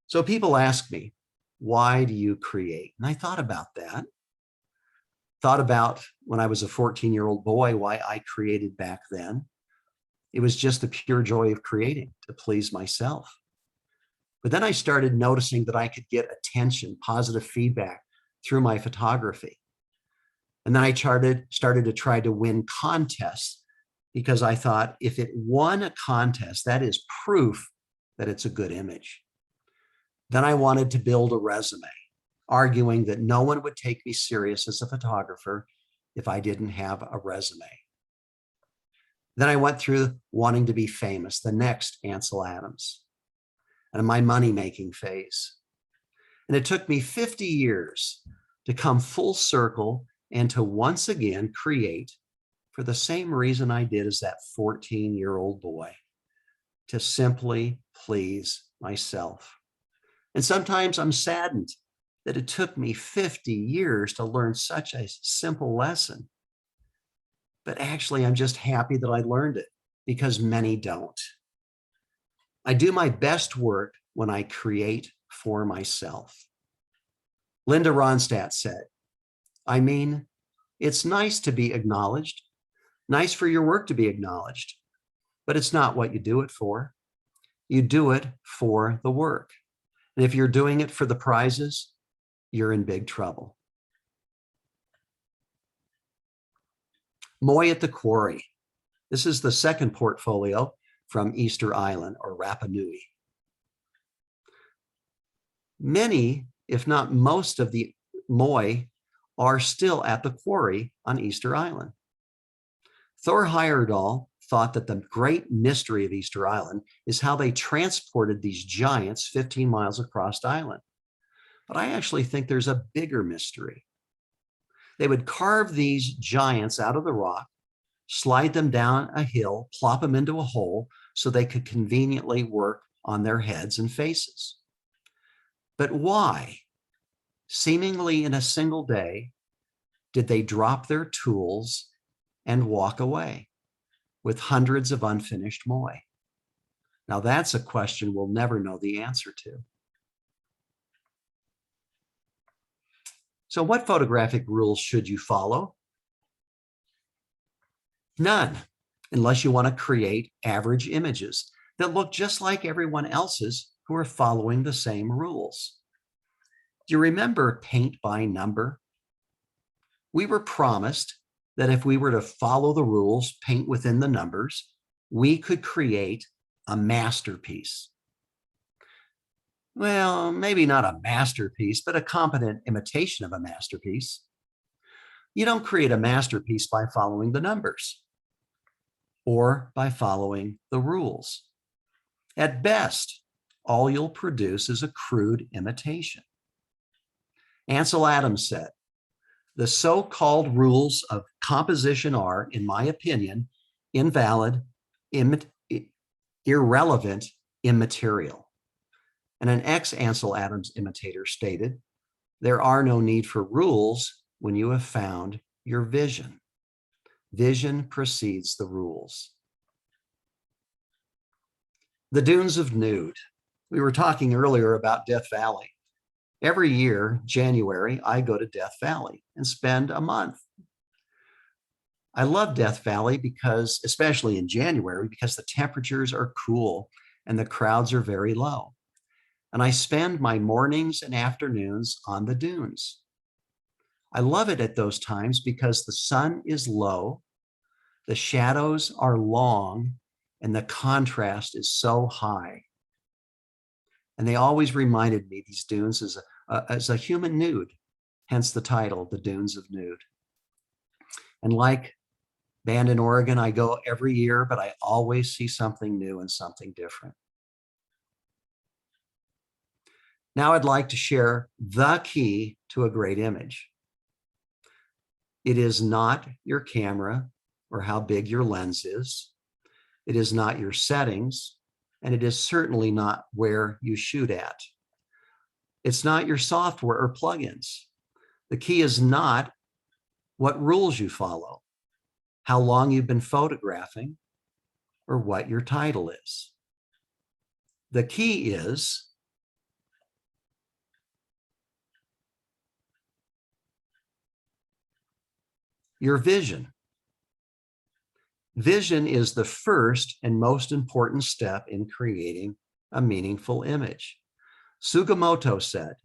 So people ask me, why do you create? And I thought about that. Thought about when I was a 14-year-old boy, why I created back then. It was just the pure joy of creating to please myself. But then I started noticing that I could get attention, positive feedback through my photography. And then I started to try to win contests because I thought if it won a contest, that is proof that it's a good image. Then I wanted to build a resume, arguing that no one would take me serious as a photographer if I didn't have a resume. Then I went through wanting to be famous, the next Ansel Adams, and my money-making phase. And it took me 50 years to come full circle and to once again create for the same reason I did as that 14-year-old boy, to simply please myself. And sometimes I'm saddened that it took me 50 years to learn such a simple lesson. But actually, I'm just happy that I learned it because many don't. I do my best work when I create for myself. Linda Ronstadt said, I mean, it's nice to be acknowledged, nice for your work to be acknowledged, but it's not what you do it for. You do it for the work. And if you're doing it for the prizes, you're in big trouble. Moy at the Quarry. This is the second portfolio from Easter Island or Rapa Nui. Many, if not most of the Moy are still at the quarry on Easter Island. Thor Heyerdahl thought that the great mystery of Easter Island is how they transported these giants 15 miles across the island. But I actually think there's a bigger mystery. They would carve these giants out of the rock, slide them down a hill, plop them into a hole so they could conveniently work on their heads and faces. But why, seemingly in a single day, did they drop their tools and walk away with hundreds of unfinished moai? Now that's a question we'll never know the answer to. So what photographic rules should you follow? None, unless you want to create average images that look just like everyone else's who are following the same rules. Do you remember paint by number? We were promised that if we were to follow the rules, paint within the numbers, we could create a masterpiece. Well, maybe not a masterpiece, but a competent imitation of a masterpiece. You don't create a masterpiece by following the numbers or by following the rules. At best, all you'll produce is a crude imitation. Ansel Adams said, "The so-called rules of composition are, in my opinion, invalid, irrelevant, immaterial." And an ex-Ansel Adams imitator stated, "There are no need for rules when you have found your vision. Vision precedes the rules." The dunes of nude. We were talking earlier about Death Valley. Every year, January, I go to Death Valley and spend a month. I love Death Valley because, especially in January, because the temperatures are cool and the crowds are very low. And I spend my mornings and afternoons on the dunes. I love it at those times because the sun is low, the shadows are long, and the contrast is so high. And they always reminded me these dunes as a human nude, hence the title, The Dunes of Nude. And like Band in Oregon, I go every year, but I always see something new and something different. Now I'd like to share the key to a great image. It is not your camera or how big your lens is. It is not your settings, and it is certainly not where you shoot at. It's not your software or plugins. The key is not what rules you follow, how long you've been photographing, or what your title is. The key is your vision. Vision is the first and most important step in creating a meaningful image. Sugimoto said,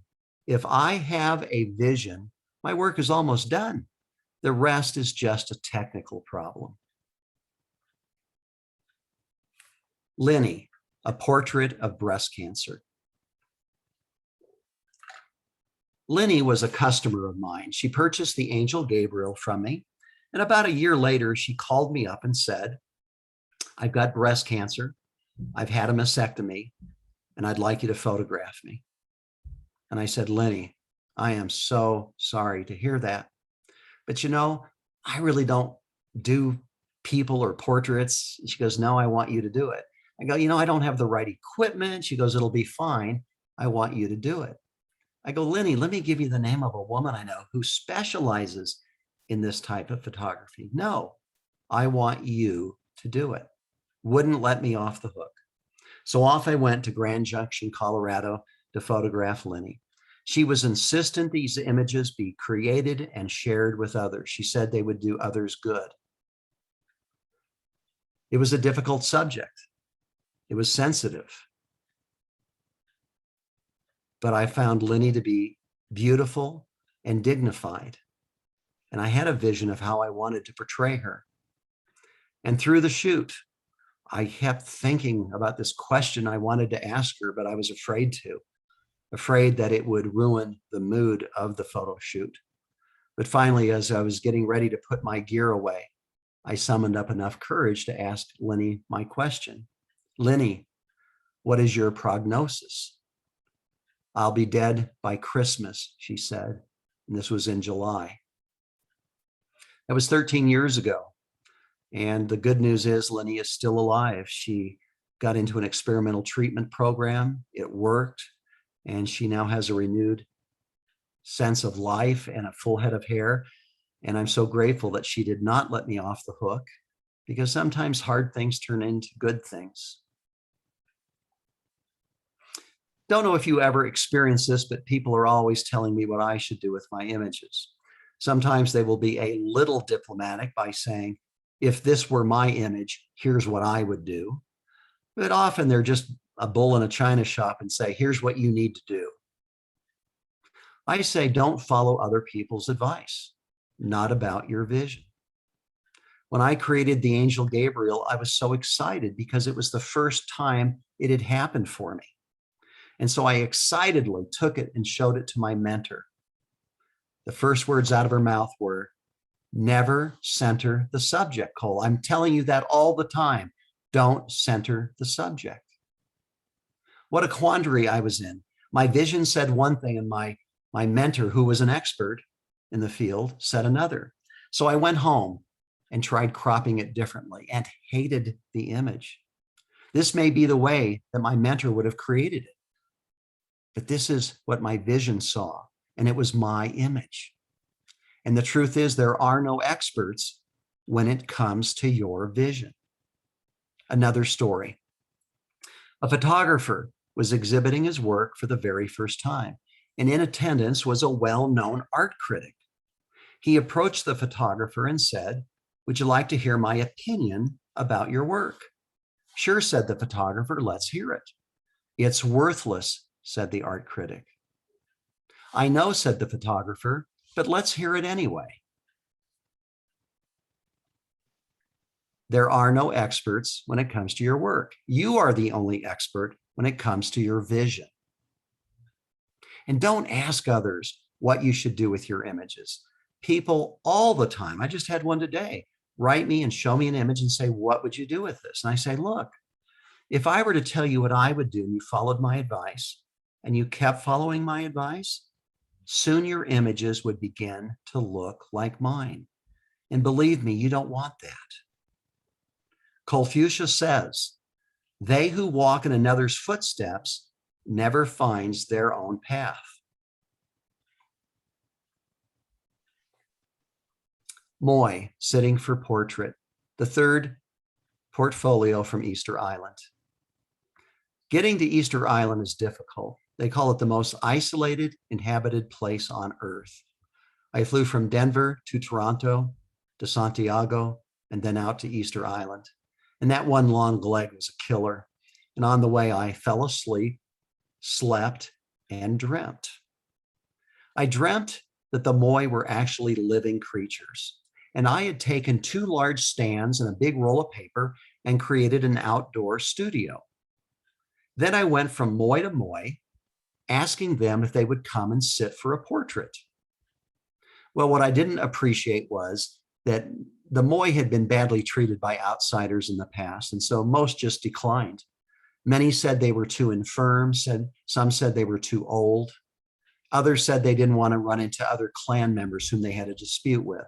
"If I have a vision, my work is almost done. The rest is just a technical problem." Lenny, a portrait of breast cancer. Lenny was a customer of mine. She purchased the Angel Gabriel from me. And about a year later, she called me up and said, "I've got breast cancer. I've had a mastectomy, and I'd like you to photograph me." And I said, "Lenny, I am so sorry to hear that. But you know, I really don't do people or portraits." She goes, "No, I want you to do it." I go, "I don't have the right equipment." She goes, "It'll be fine. I want you to do it." I go, "Lenny, let me give you the name of a woman I know who specializes in this type of photography." "No, I want you to do it." Wouldn't let me off the hook. So off I went to Grand Junction, Colorado to photograph Lenny. She was insistent these images be created and shared with others. She said they would do others good. It was a difficult subject. It was sensitive. But I found Lenny to be beautiful and dignified. And I had a vision of how I wanted to portray her. And through the shoot, I kept thinking about this question I wanted to ask her, but I was afraid that it would ruin the mood of the photo shoot. But finally, as I was getting ready to put my gear away, I summoned up enough courage to ask Lenny my question. Lenny, what is your prognosis? I'll be dead by Christmas, she said. And this was in July. That was 13 years ago. And the good news is Lenny is still alive. She got into an experimental treatment program. It worked. And she now has a renewed sense of life and a full head of hair. And I'm so grateful that she did not let me off the hook, because sometimes hard things turn into good things. Don't know if you ever experienced this, but people are always telling me what I should do with my images. Sometimes they will be a little diplomatic by saying, if this were my image, here's what I would do. But often they're just a bull in a china shop and say, here's what you need to do. I say, don't follow other people's advice, not about your vision. When I created the angel Gabriel, I was so excited because it was the first time it had happened for me. And so I excitedly took it and showed it to my mentor. The first words out of her mouth were, never center the subject, Cole. I'm telling you that all the time. Don't center the subject. What a quandary I was in. My vision said one thing, and my mentor, who was an expert in the field, said another. So I went home and tried cropping it differently and hated the image. This may be the way that my mentor would have created it. But this is what my vision saw, and it was my image. And the truth is, there are no experts when it comes to your vision. Another story. A photographer was exhibiting his work for the very first time, and in attendance was a well-known art critic. He approached the photographer and said, would you like to hear my opinion about your work? Sure, said the photographer, let's hear it. It's worthless, said the art critic. I know, said the photographer, but let's hear it anyway. There are no experts when it comes to your work. You are the only expert when it comes to your vision. And don't ask others what you should do with your images. People all the time, I just had one today, write me and show me an image and say, what would you do with this? And I say, look, if I were to tell you what I would do and you followed my advice and you kept following my advice, soon your images would begin to look like mine. And believe me, you don't want that. Confucius says, they who walk in another's footsteps never finds their own path. Moy, sitting for portrait, the third portfolio from Easter Island. Getting to Easter Island is difficult. They call it the most isolated, inhabited place on Earth. I flew from Denver to Toronto, to Santiago, and then out to Easter Island. And that one long leg was a killer. And on the way, I fell asleep, slept, and dreamt. I dreamt that the Moy were actually living creatures. And I had taken 2 large stands and a big roll of paper and created an outdoor studio. Then I went from Moy to Moy, asking them if they would come and sit for a portrait. Well, what I didn't appreciate was that the Moy had been badly treated by outsiders in the past, and so most just declined. Many said they were too infirm, some said they were too old. Others said they didn't want to run into other clan members whom they had a dispute with.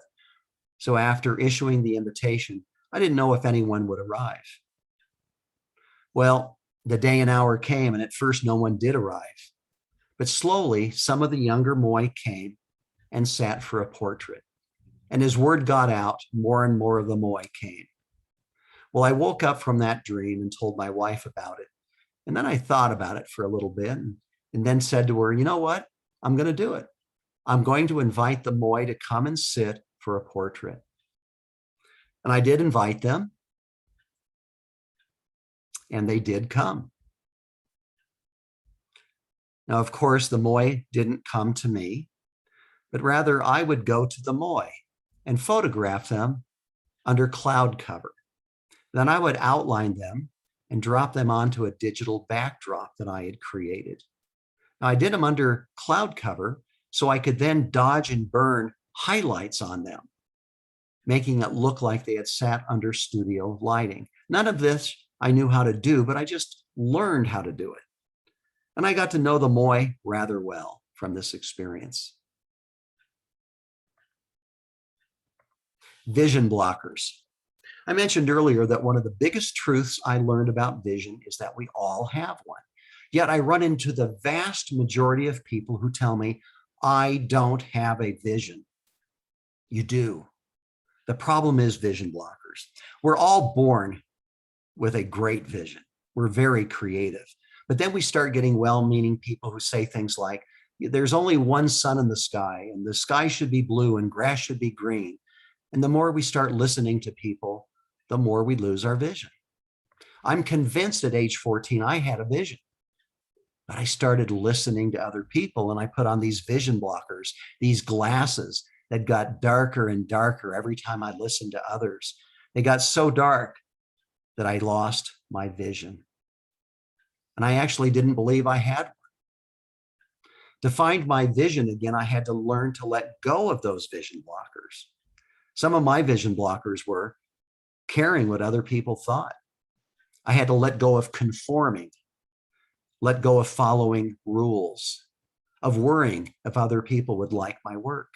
So after issuing the invitation, I didn't know if anyone would arrive. Well, the day and hour came, and at first no one did arrive. But slowly, some of the younger Moy came and sat for a portrait. And as word got out, more and more of the Moy came. Well, I woke up from that dream and told my wife about it. And then I thought about it for a little bit and then said to her, you know what? I'm going to do it. I'm going to invite the Moy to come and sit for a portrait. And I did invite them. And they did come. Now, of course, the Moy didn't come to me, but rather I would go to the Moy and photograph them under cloud cover. Then I would outline them and drop them onto a digital backdrop that I had created. Now, I did them under cloud cover so I could then dodge and burn highlights on them, making it look like they had sat under studio lighting. None of this I knew how to do, but I just learned how to do it. And I got to know the Moy rather well from this experience. Vision blockers. I mentioned earlier that one of the biggest truths I learned about vision is that we all have one. Yet I run into the vast majority of people who tell me, I don't have a vision. You do. The problem is vision blockers. We're all born with a great vision. We're very creative. But then we start getting well-meaning people who say things like, there's only one sun in the sky, and the sky should be blue and grass should be green. And the more we start listening to people, the more we lose our vision. I'm convinced at age 14, I had a vision. But I started listening to other people, and I put on these vision blockers, these glasses that got darker and darker every time I listened to others. They got so dark that I lost my vision. And I actually didn't believe I had one. To find my vision again, I had to learn to let go of those vision blockers. Some of my vision blockers were caring what other people thought. I had to let go of conforming, let go of following rules, of worrying if other people would like my work.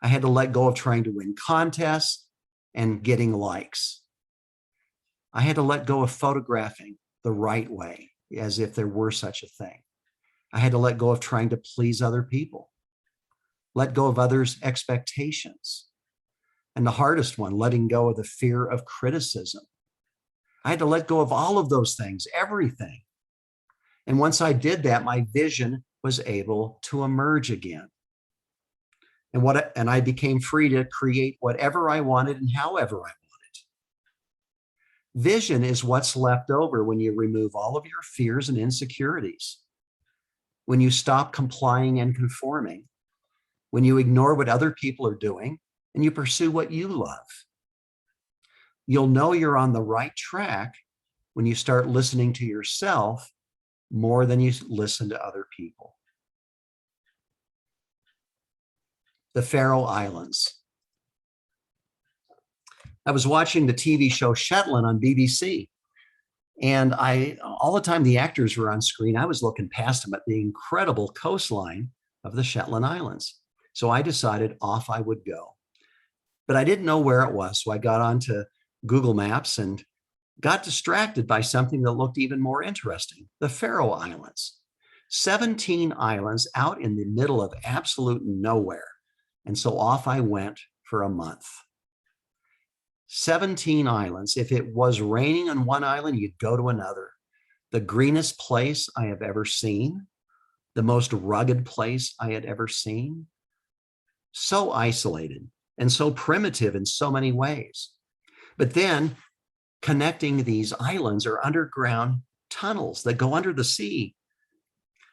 I had to let go of trying to win contests and getting likes. I had to let go of photographing the right way, as if there were such a thing. I had to let go of trying to please other people, let go of others' expectations. And the hardest one, letting go of the fear of criticism. I had to let go of all of those things, everything. And once I did that, my vision was able to emerge again. And I became free to create whatever I wanted and however I wanted. Vision is what's left over when you remove all of your fears and insecurities, when you stop complying and conforming, when you ignore what other people are doing and you pursue what you love. You'll know you're on the right track when you start listening to yourself more than you listen to other people. The Faroe Islands. I was watching the TV show Shetland on BBC, and all the time the actors were on screen, I was looking past them at the incredible coastline of the Shetland Islands. So I decided off I would go. But I didn't know where it was, so I got onto Google Maps and got distracted by something that looked even more interesting, the Faroe Islands. 17 islands out in the middle of absolute nowhere. And so off I went for a month. 17 islands. If it was raining on one island, you'd go to another. The greenest place I have ever seen, the most rugged place I had ever seen. So isolated and so primitive in so many ways. But then connecting these islands are underground tunnels that go under the sea.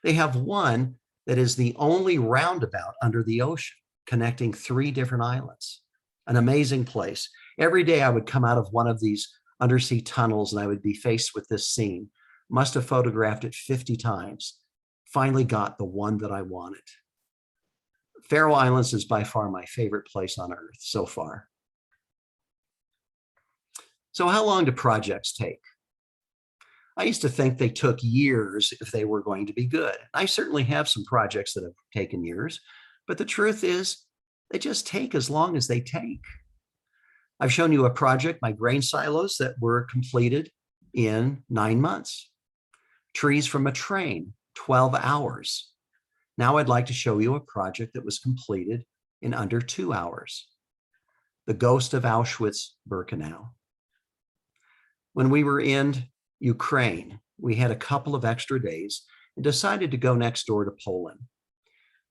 They have one that is the only roundabout under the ocean, connecting 3 different islands. An amazing place. Every day I would come out of one of these undersea tunnels and I would be faced with this scene. Must have photographed it 50 times. Finally got the one that I wanted. Faroe Islands is by far my favorite place on earth so far. So how long do projects take? I used to think they took years if they were going to be good. I certainly have some projects that have taken years, but the truth is they just take as long as they take. I've shown you a project, my grain silos, that were completed in 9 months. Trees from a train, 12 hours. Now I'd like to show you a project that was completed in under 2 hours. The Ghost of Auschwitz-Birkenau. When we were in Ukraine, we had a couple of extra days and decided to go next door to Poland.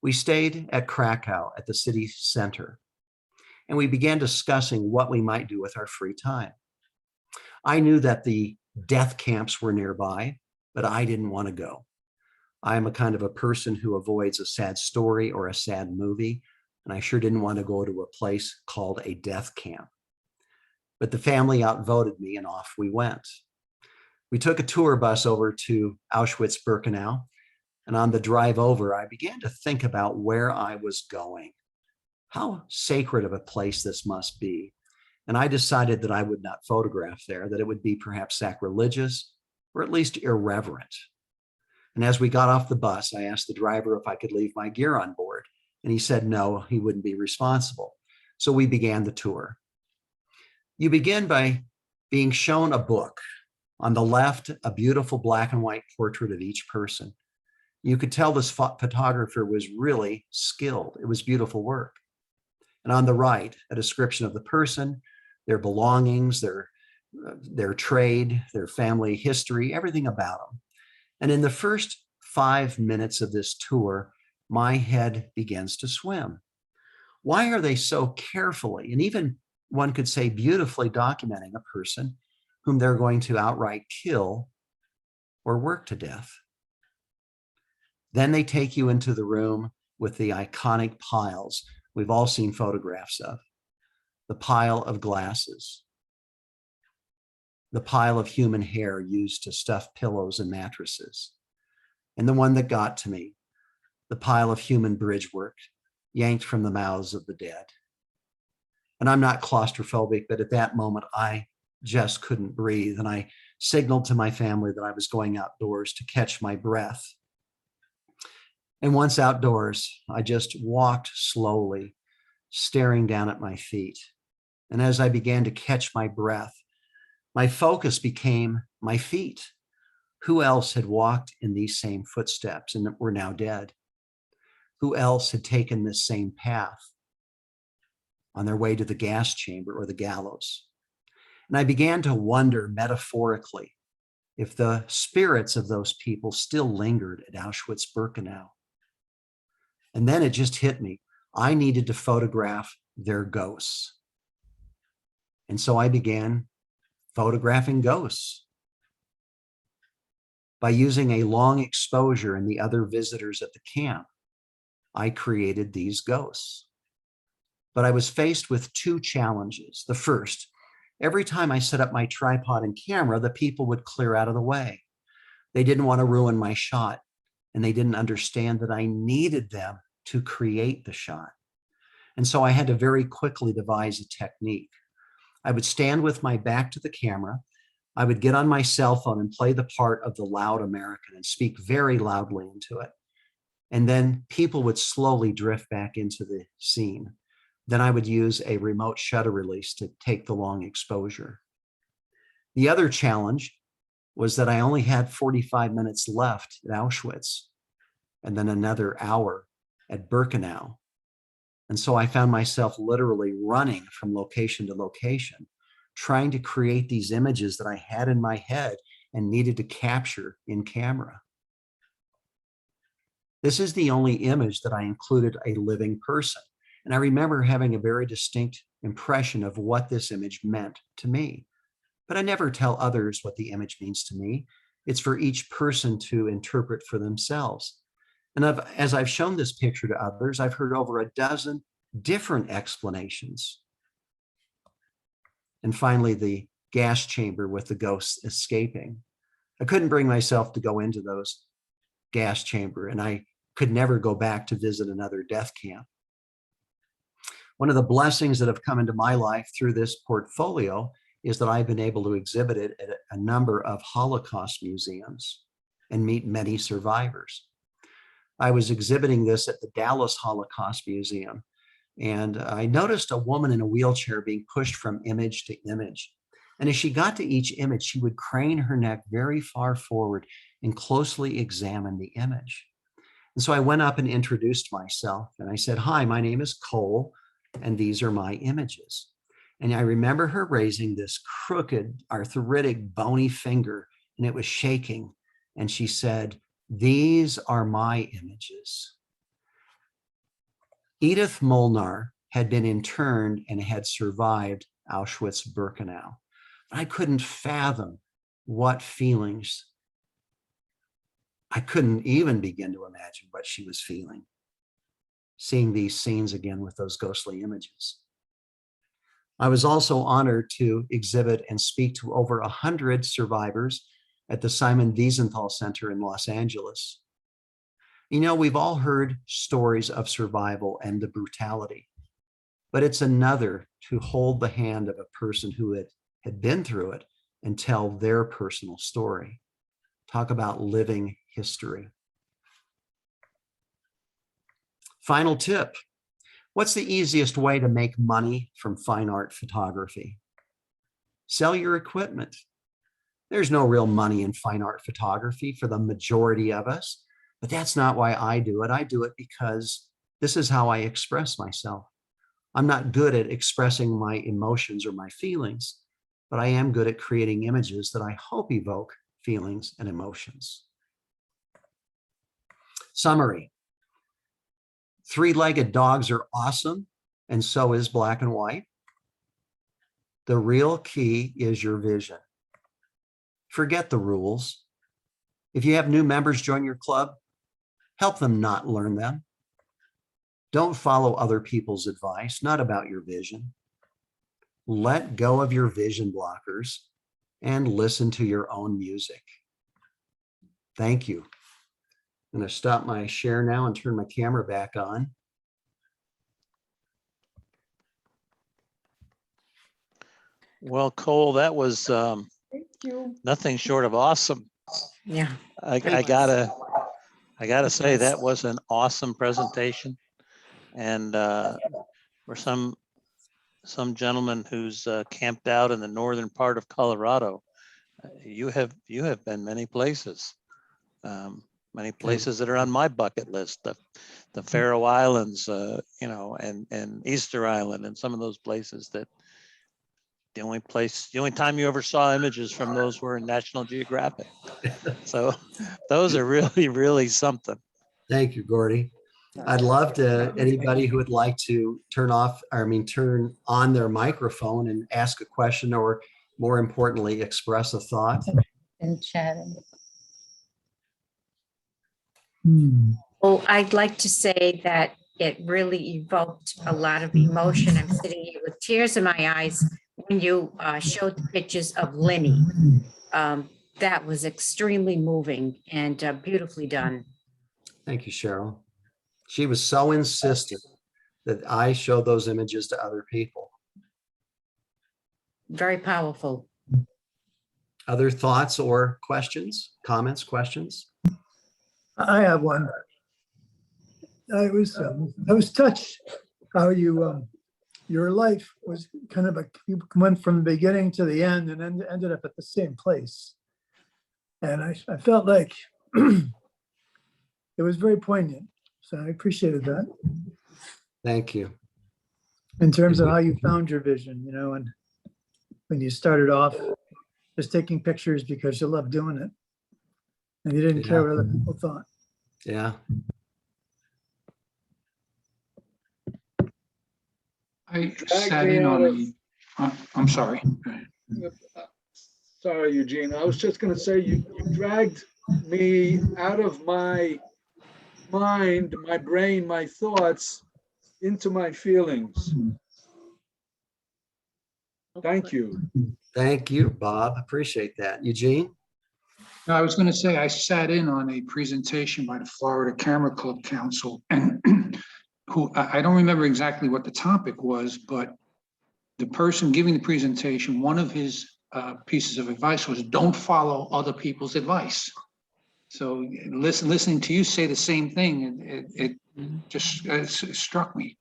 We stayed at Krakow at the city center, and we began discussing what we might do with our free time. I knew that the death camps were nearby, but I didn't want to go. I'm a kind of a person who avoids a sad story or a sad movie, and I sure didn't want to go to a place called a death camp. But the family outvoted me and off we went. We took a tour bus over to Auschwitz-Birkenau, and on the drive over, I began to think about where I was going. how sacred of a place this must be. And I decided that I would not photograph there, that it would be perhaps sacrilegious or at least irreverent. And as we got off the bus, I asked the driver if I could leave my gear on board. And he said no, he wouldn't be responsible. So we began the tour. You begin by being shown a book. On the left, a beautiful black and white portrait of each person. You could tell this photographer was really skilled. It was beautiful work. And on the right, a description of the person, their belongings, their trade, their family history, everything about them. And in the first 5 minutes of this tour, my head begins to swim. Why are they so carefully, and even one could say beautifully, documenting a person whom they're going to outright kill or work to death? Then they take you into the room with the iconic piles we've all seen photographs of. The pile of glasses, the pile of human hair used to stuff pillows and mattresses, and the one that got to me, the pile of human bridge work yanked from the mouths of the dead. And I'm not claustrophobic, but at that moment, I just couldn't breathe. And I signaled to my family that I was going outdoors to catch my breath. And once outdoors, I just walked slowly, staring down at my feet. And as I began to catch my breath, my focus became my feet. Who else had walked in these same footsteps and were now dead? Who else had taken this same path on their way to the gas chamber or the gallows? And I began to wonder metaphorically if the spirits of those people still lingered at Auschwitz-Birkenau. And then it just hit me. I needed to photograph their ghosts. And so I began photographing ghosts. By using a long exposure and the other visitors at the camp, I created these ghosts. But I was faced with two challenges. The first, every time I set up my tripod and camera, the people would clear out of the way. They didn't want to ruin my shot, and they didn't understand that I needed them to create the shot. And so I had to very quickly devise a technique. I would stand with my back to the camera. I would get on my cell phone and play the part of the loud American and speak very loudly into it. And then people would slowly drift back into the scene. Then I would use a remote shutter release to take the long exposure. The other challenge was that I only had 45 minutes left at Auschwitz and then another hour at Birkenau. And so I found myself literally running from location to location, trying to create these images that I had in my head and needed to capture in camera. This is the only image that I included a living person. And I remember having a very distinct impression of what this image meant to me. But I never tell others what the image means to me. It's for each person to interpret for themselves. And as I've shown this picture to others, I've heard over a dozen different explanations. And finally, the gas chamber with the ghosts escaping. I couldn't bring myself to go into those gas chamber, and I could never go back to visit another death camp. One of the blessings that have come into my life through this portfolio is that I've been able to exhibit it at a number of Holocaust museums and meet many survivors. I was exhibiting this at the Dallas Holocaust Museum, and I noticed a woman in a wheelchair being pushed from image to image. And as she got to each image, she would crane her neck very far forward and closely examine the image. And so I went up and introduced myself, and I said, "Hi, my name is Cole, and these are my images." And I remember her raising this crooked, arthritic, bony finger, and it was shaking. And she said, "These are my images." Edith Molnar had been interned and had survived Auschwitz-Birkenau. I couldn't fathom what feelings. I couldn't even begin to imagine what she was feeling, seeing these scenes again with those ghostly images. I was also honored to exhibit and speak to over 100 survivors at the Simon Wiesenthal Center in Los Angeles. You know, we've all heard stories of survival and the brutality. but it's another to hold the hand of a person who had been through it and tell their personal story. Talk about living history. Final tip. What's the easiest way to make money from fine art photography? Sell your equipment. There's no real money in fine art photography for the majority of us, but that's not why I do it. I do it because this is how I express myself. I'm not good at expressing my emotions or my feelings, but I am good at creating images that I hope evoke feelings and emotions. Summary. Three-legged dogs are awesome, and so is black and white. The real key is your vision. Forget the rules. If you have new members join your club, help them not learn them. Don't follow other people's advice, not about your vision. Let go of your vision blockers and listen to your own music. Thank you. I'm going to stop my share now and turn my camera back on. Well, Cole, that was nothing short of awesome. Yeah. I gotta say that was an awesome presentation. And for some gentleman who's camped out in the northern part of Colorado, you have been many places. Many places that are on my bucket list, the Faroe Islands, you know, and Easter Island, and some of those places that the only time you ever saw images from those were in National Geographic. So those are really, really something. Thank you, Gordy. I'd love to, anybody who would like to turn on their microphone and ask a question, or more importantly, express a thought. And chatting. Well, I'd like to say that it really evoked a lot of emotion. I'm sitting here with tears in my eyes when you showed the pictures of Lenny. That was extremely moving and beautifully done. Thank you, Cheryl. She was so insistent that I show those images to other people. Very powerful. Other thoughts or questions, comments, questions? I have one. I was touched how you your life was kind of you went from the beginning to the end and then ended up at the same place. And I felt like it was very poignant. So I appreciated that. Thank you. In terms of how you found your vision, you know, and when you started off just taking pictures because you loved doing it and you didn't care what other people thought. Yeah. I sat in on I'm sorry. Sorry, Eugene. I was just going to say you dragged me out of my mind, my brain, my thoughts into my feelings. Thank you. Thank you, Bob. Appreciate that. Eugene? No, I was going to say I sat in on a presentation by the Florida Camera Club Council, and who I don't remember exactly what the topic was, but the person giving the presentation, one of his pieces of advice was don't follow other people's advice. So listening to you say the same thing, it just struck me.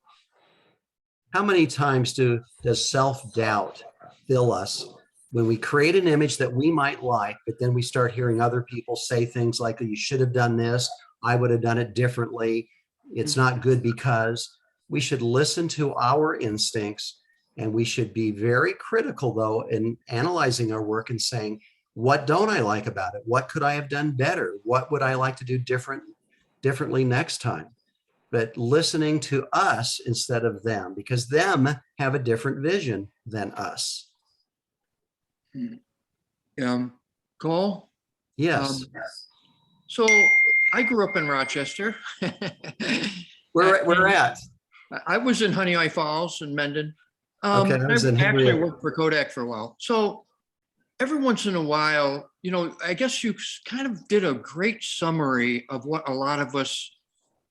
How many times does self-doubt fill us when we create an image that we might like, but then we start hearing other people say things like, you should have done this, I would have done it differently, it's not good because. We should listen to our instincts, and we should be very critical, though, in analyzing our work and saying, what don't I like about it? What could I have done better? What would I like to do differently next time? But listening to us instead of them, because them have a different vision than us. Cole? Yes. So I grew up in Rochester. Where at? I was in Honey Eye Falls and Mendon. Okay, I was in actually Henrietta. worked for Kodak for a while. So every once in a while, you know, I guess you kind of did a great summary of what a lot of us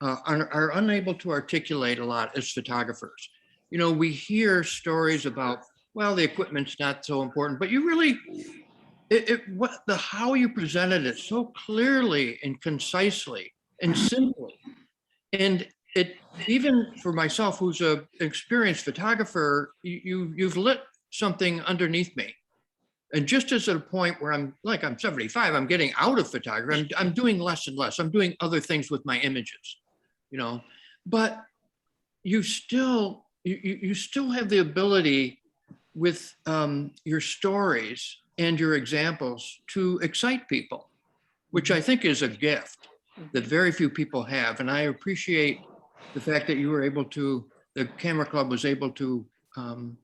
are unable to articulate a lot as photographers. You know, we hear stories about, well, the equipment's not so important, but you really, how you presented it so clearly and concisely and simply. And it, even for myself, who's a experienced photographer, you've lit something underneath me. And just as at a point where I'm 75, I'm getting out of photography. I'm doing less and less. I'm doing other things with my images, you know, but you still have the ability with your stories and your examples to excite people, which I think is a gift that very few people have. And I appreciate the fact that you were able to, the Camera Club was able to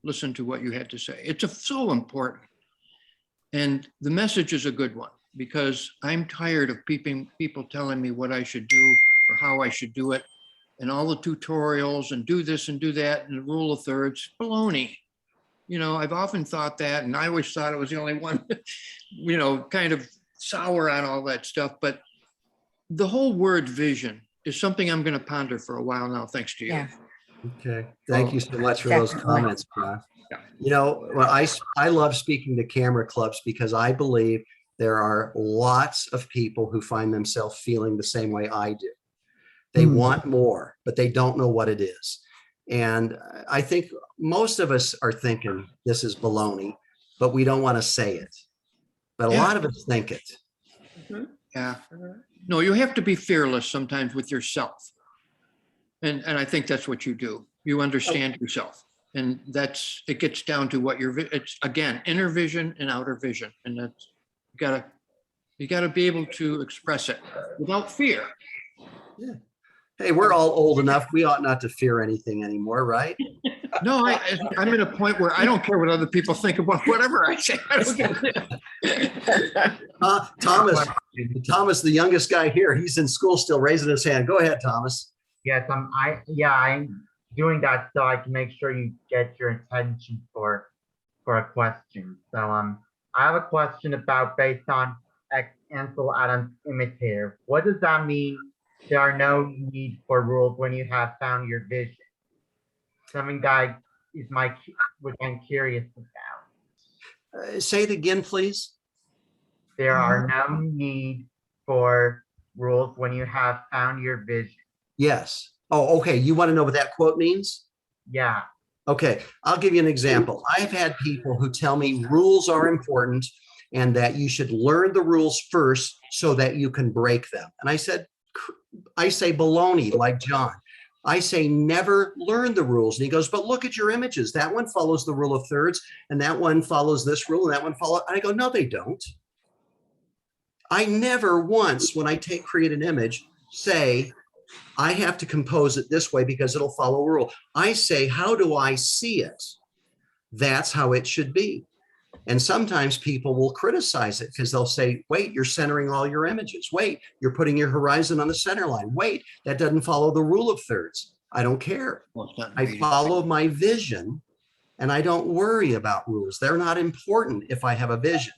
listen to what you had to say. It's so important. And the message is a good one, because I'm tired of people telling me what I should do or how I should do it, and all the tutorials and do this and do that and the rule of thirds. Baloney. You know, I've often thought that, and I always thought I was the only one, you know, kind of sour on all that stuff. But the whole word vision is something I'm going to ponder for a while now, thanks to you. Yeah. Okay, thank you so much for those Definitely. comments, John. Yeah. You know, well, I love speaking to camera clubs because I believe there are lots of people who find themselves feeling the same way I do. They want more, but they don't know what it is. And I think most of us are thinking this is baloney, but we don't want to say it. But a Yeah. lot of us think it. Yeah. No, you have to be fearless sometimes with yourself. And I think that's what you do. You understand yourself. And it gets down to what it's again, inner vision and outer vision. And that's, you gotta be able to express it without fear. Yeah. Hey, we're all old enough. We ought not to fear anything anymore, right? No, I'm at a point where I don't care what other people think about whatever I say. I don't care. Thomas, the youngest guy here, he's in school still, raising his hand. Go ahead, Thomas. Yes, I'm doing that so I can make sure you get your attention for a question. So I have a question about based on Ansel Adams' imitator. What does that mean? There are no need for rules when you have found your vision. Something that is which I'm curious about. Say it again, please. There are no need for rules when you have found your vision. Yes. Oh, okay. You want to know what that quote means? Yeah. Okay. I'll give you an example. I've had people who tell me rules are important and that you should learn the rules first so that you can break them. And I say baloney, like John. I say never learn the rules. And he goes, but look at your images. That one follows the rule of thirds, and that one follows this rule, and that one follows. I go, no, they don't. I never once, when I create an image, say, I have to compose it this way because it'll follow a rule. I say, how do I see it? That's how it should be. And sometimes people will criticize it because they'll say, wait, you're centering all your images. Wait, you're putting your horizon on the center line. Wait, that doesn't follow the rule of thirds. I don't care. I follow my vision and I don't worry about rules. They're not important if I have a vision.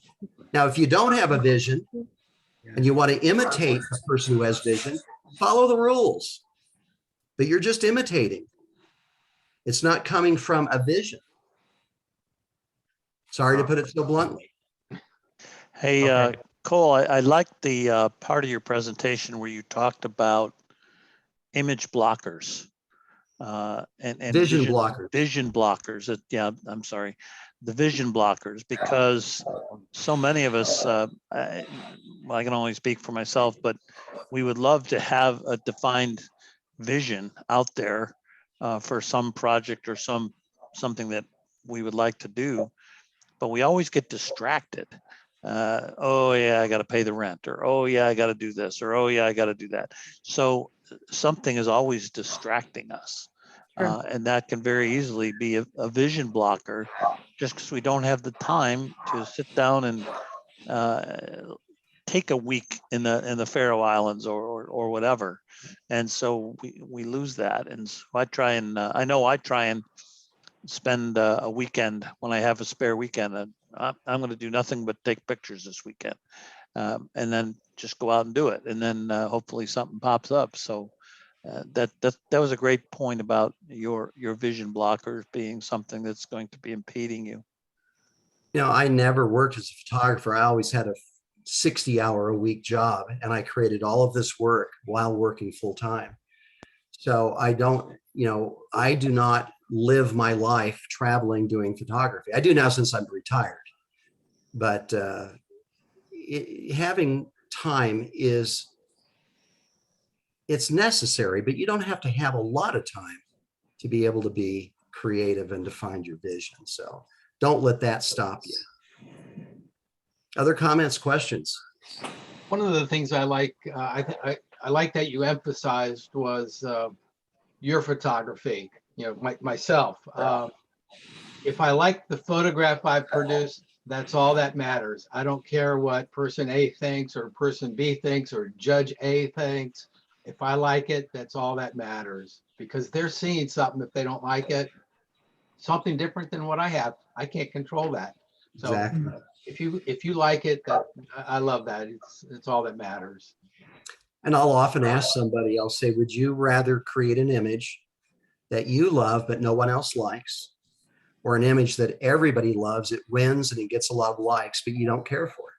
Now, if you don't have a vision and you want to imitate a person who has vision, follow the rules. But you're just imitating. It's not coming from a vision. Sorry to put it so bluntly. Hey, Okay. Cole, I liked the part of your presentation where you talked about image blockers and Vision blockers. Vision blockers. Yeah, I'm sorry, the vision blockers, because so many of us, I can only speak for myself, but we would love to have a defined vision out there for some project or something that we would like to do. But we always get distracted. Oh yeah, I got to pay the rent, or oh yeah, I got to do this, or oh yeah, I got to do that. So something is always distracting us. Sure. And that can very easily be a vision blocker, just because we don't have the time to sit down and take a week in the Faroe Islands or whatever. And so we lose that. And so I try and spend a weekend when I have a spare weekend. I'm going to do nothing but take pictures this weekend, and then just go out and do it. And then hopefully something pops up. So that was a great point about your vision blockers being something that's going to be impeding you. You know, I never worked as a photographer. I always had a 60-hour-a-week job, and I created all of this work while working full time. So I don't, you know, I do not live my life traveling doing photography. I do now since I'm retired, but having time it's necessary, but you don't have to have a lot of time to be able to be creative and to find your vision. So don't let that stop you. Other comments, questions? One of the things I like, I like that you emphasized was your photography, you know, myself. If I like the photograph I produced, that's all that matters. I don't care what person A thinks or person B thinks or judge A thinks. If I like it, that's all that matters, because they're seeing something. If they don't like it, something different than what I have, I can't control that. So Exactly. if you like it, I love that. It's all that matters. And I'll often ask somebody, I'll say, would you rather create an image that you love but no one else likes, or an image that everybody loves, it wins and it gets a lot of likes, but you don't care for it?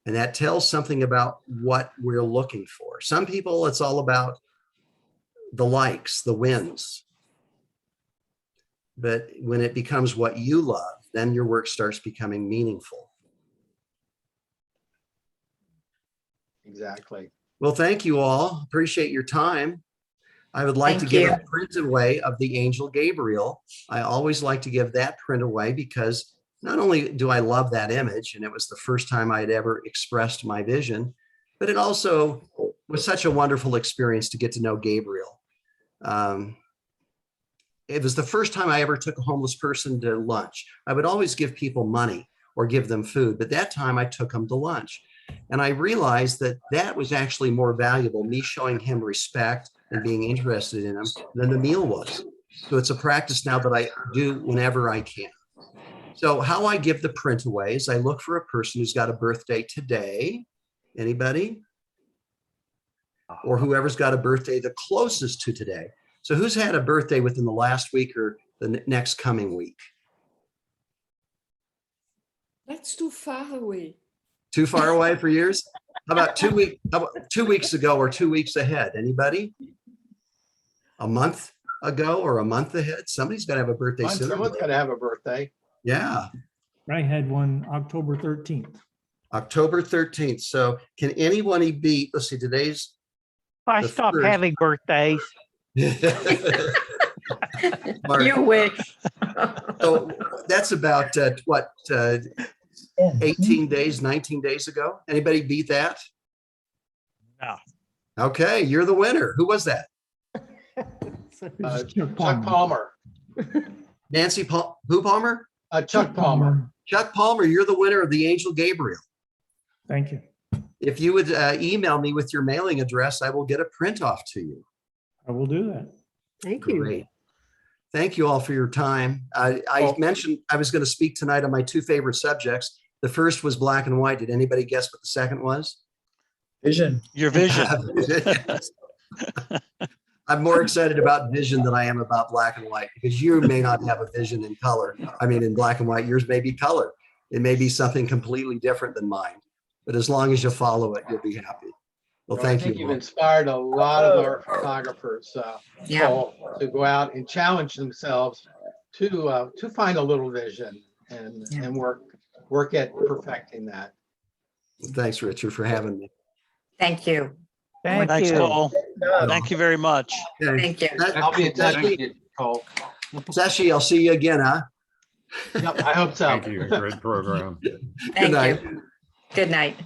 And that tells something about what we're looking for. Some people, it's all about the likes, the wins. But when it becomes what you love, then your work starts becoming meaningful. Exactly. Well, thank you all. Appreciate your time. I would like to Thank give you. a print away of the Angel Gabriel. I always like to give that print away because not only do I love that image, and it was the first time I'd ever expressed my vision, but it also was such a wonderful experience to get to know Gabriel. It was the first time I ever took a homeless person to lunch. I would always give people money or give them food, but that time I took them to lunch. And I realized that that was actually more valuable, me showing him respect and being interested in him, than the meal was. So it's a practice now that I do whenever I can. So how I give the print away is I look for a person who's got a birthday today. Anybody? Or whoever's got a birthday the closest to today. So who's had a birthday within the last week or the next coming week? That's too far away. Too far away for yours? How about 2 weeks ago or 2 weeks ahead? Anybody? A month ago or a month ahead? Somebody's got to have a birthday sooner. Someone's got to have a birthday. Yeah. I had one October 13th. October 13th. So can anybody beat, let's see, today's. I the stopped first. having birthdays. Mark, You wish. so that's about 18 days, 19 days ago. Anybody beat that? No. Okay, you're the winner. Who was that? Chuck Palmer. Nancy Paul, who Palmer? Chuck Palmer. Chuck Palmer, you're the winner of the Angel Gabriel. Thank you. If you would email me with your mailing address, I will get a print off to you. I will do that. Thank you. Great. Thank you all for your time. I mentioned I was going to speak tonight on my two favorite subjects. The first was black and white. Did anybody guess what the second was? Vision. Your vision. I'm more excited about vision than I am about black and white, because you may not have a vision in color. I mean, in black and white, yours may be color. It may be something completely different than mine. But as long as you follow it, you'll be happy. Well, thank I think you. you've inspired a lot of our photographers Yeah. Cole, to go out and challenge themselves to find a little vision and work at perfecting that. Thanks, Richard, for having me. Thank you. Thanks, you. Cole. Thank you very much. Okay. Thank you. I'll be in touch with you, Cole. Sashi, I'll see you again, huh? Yep, I hope so. Thank you. Great program. Good Thank night. you. Good night.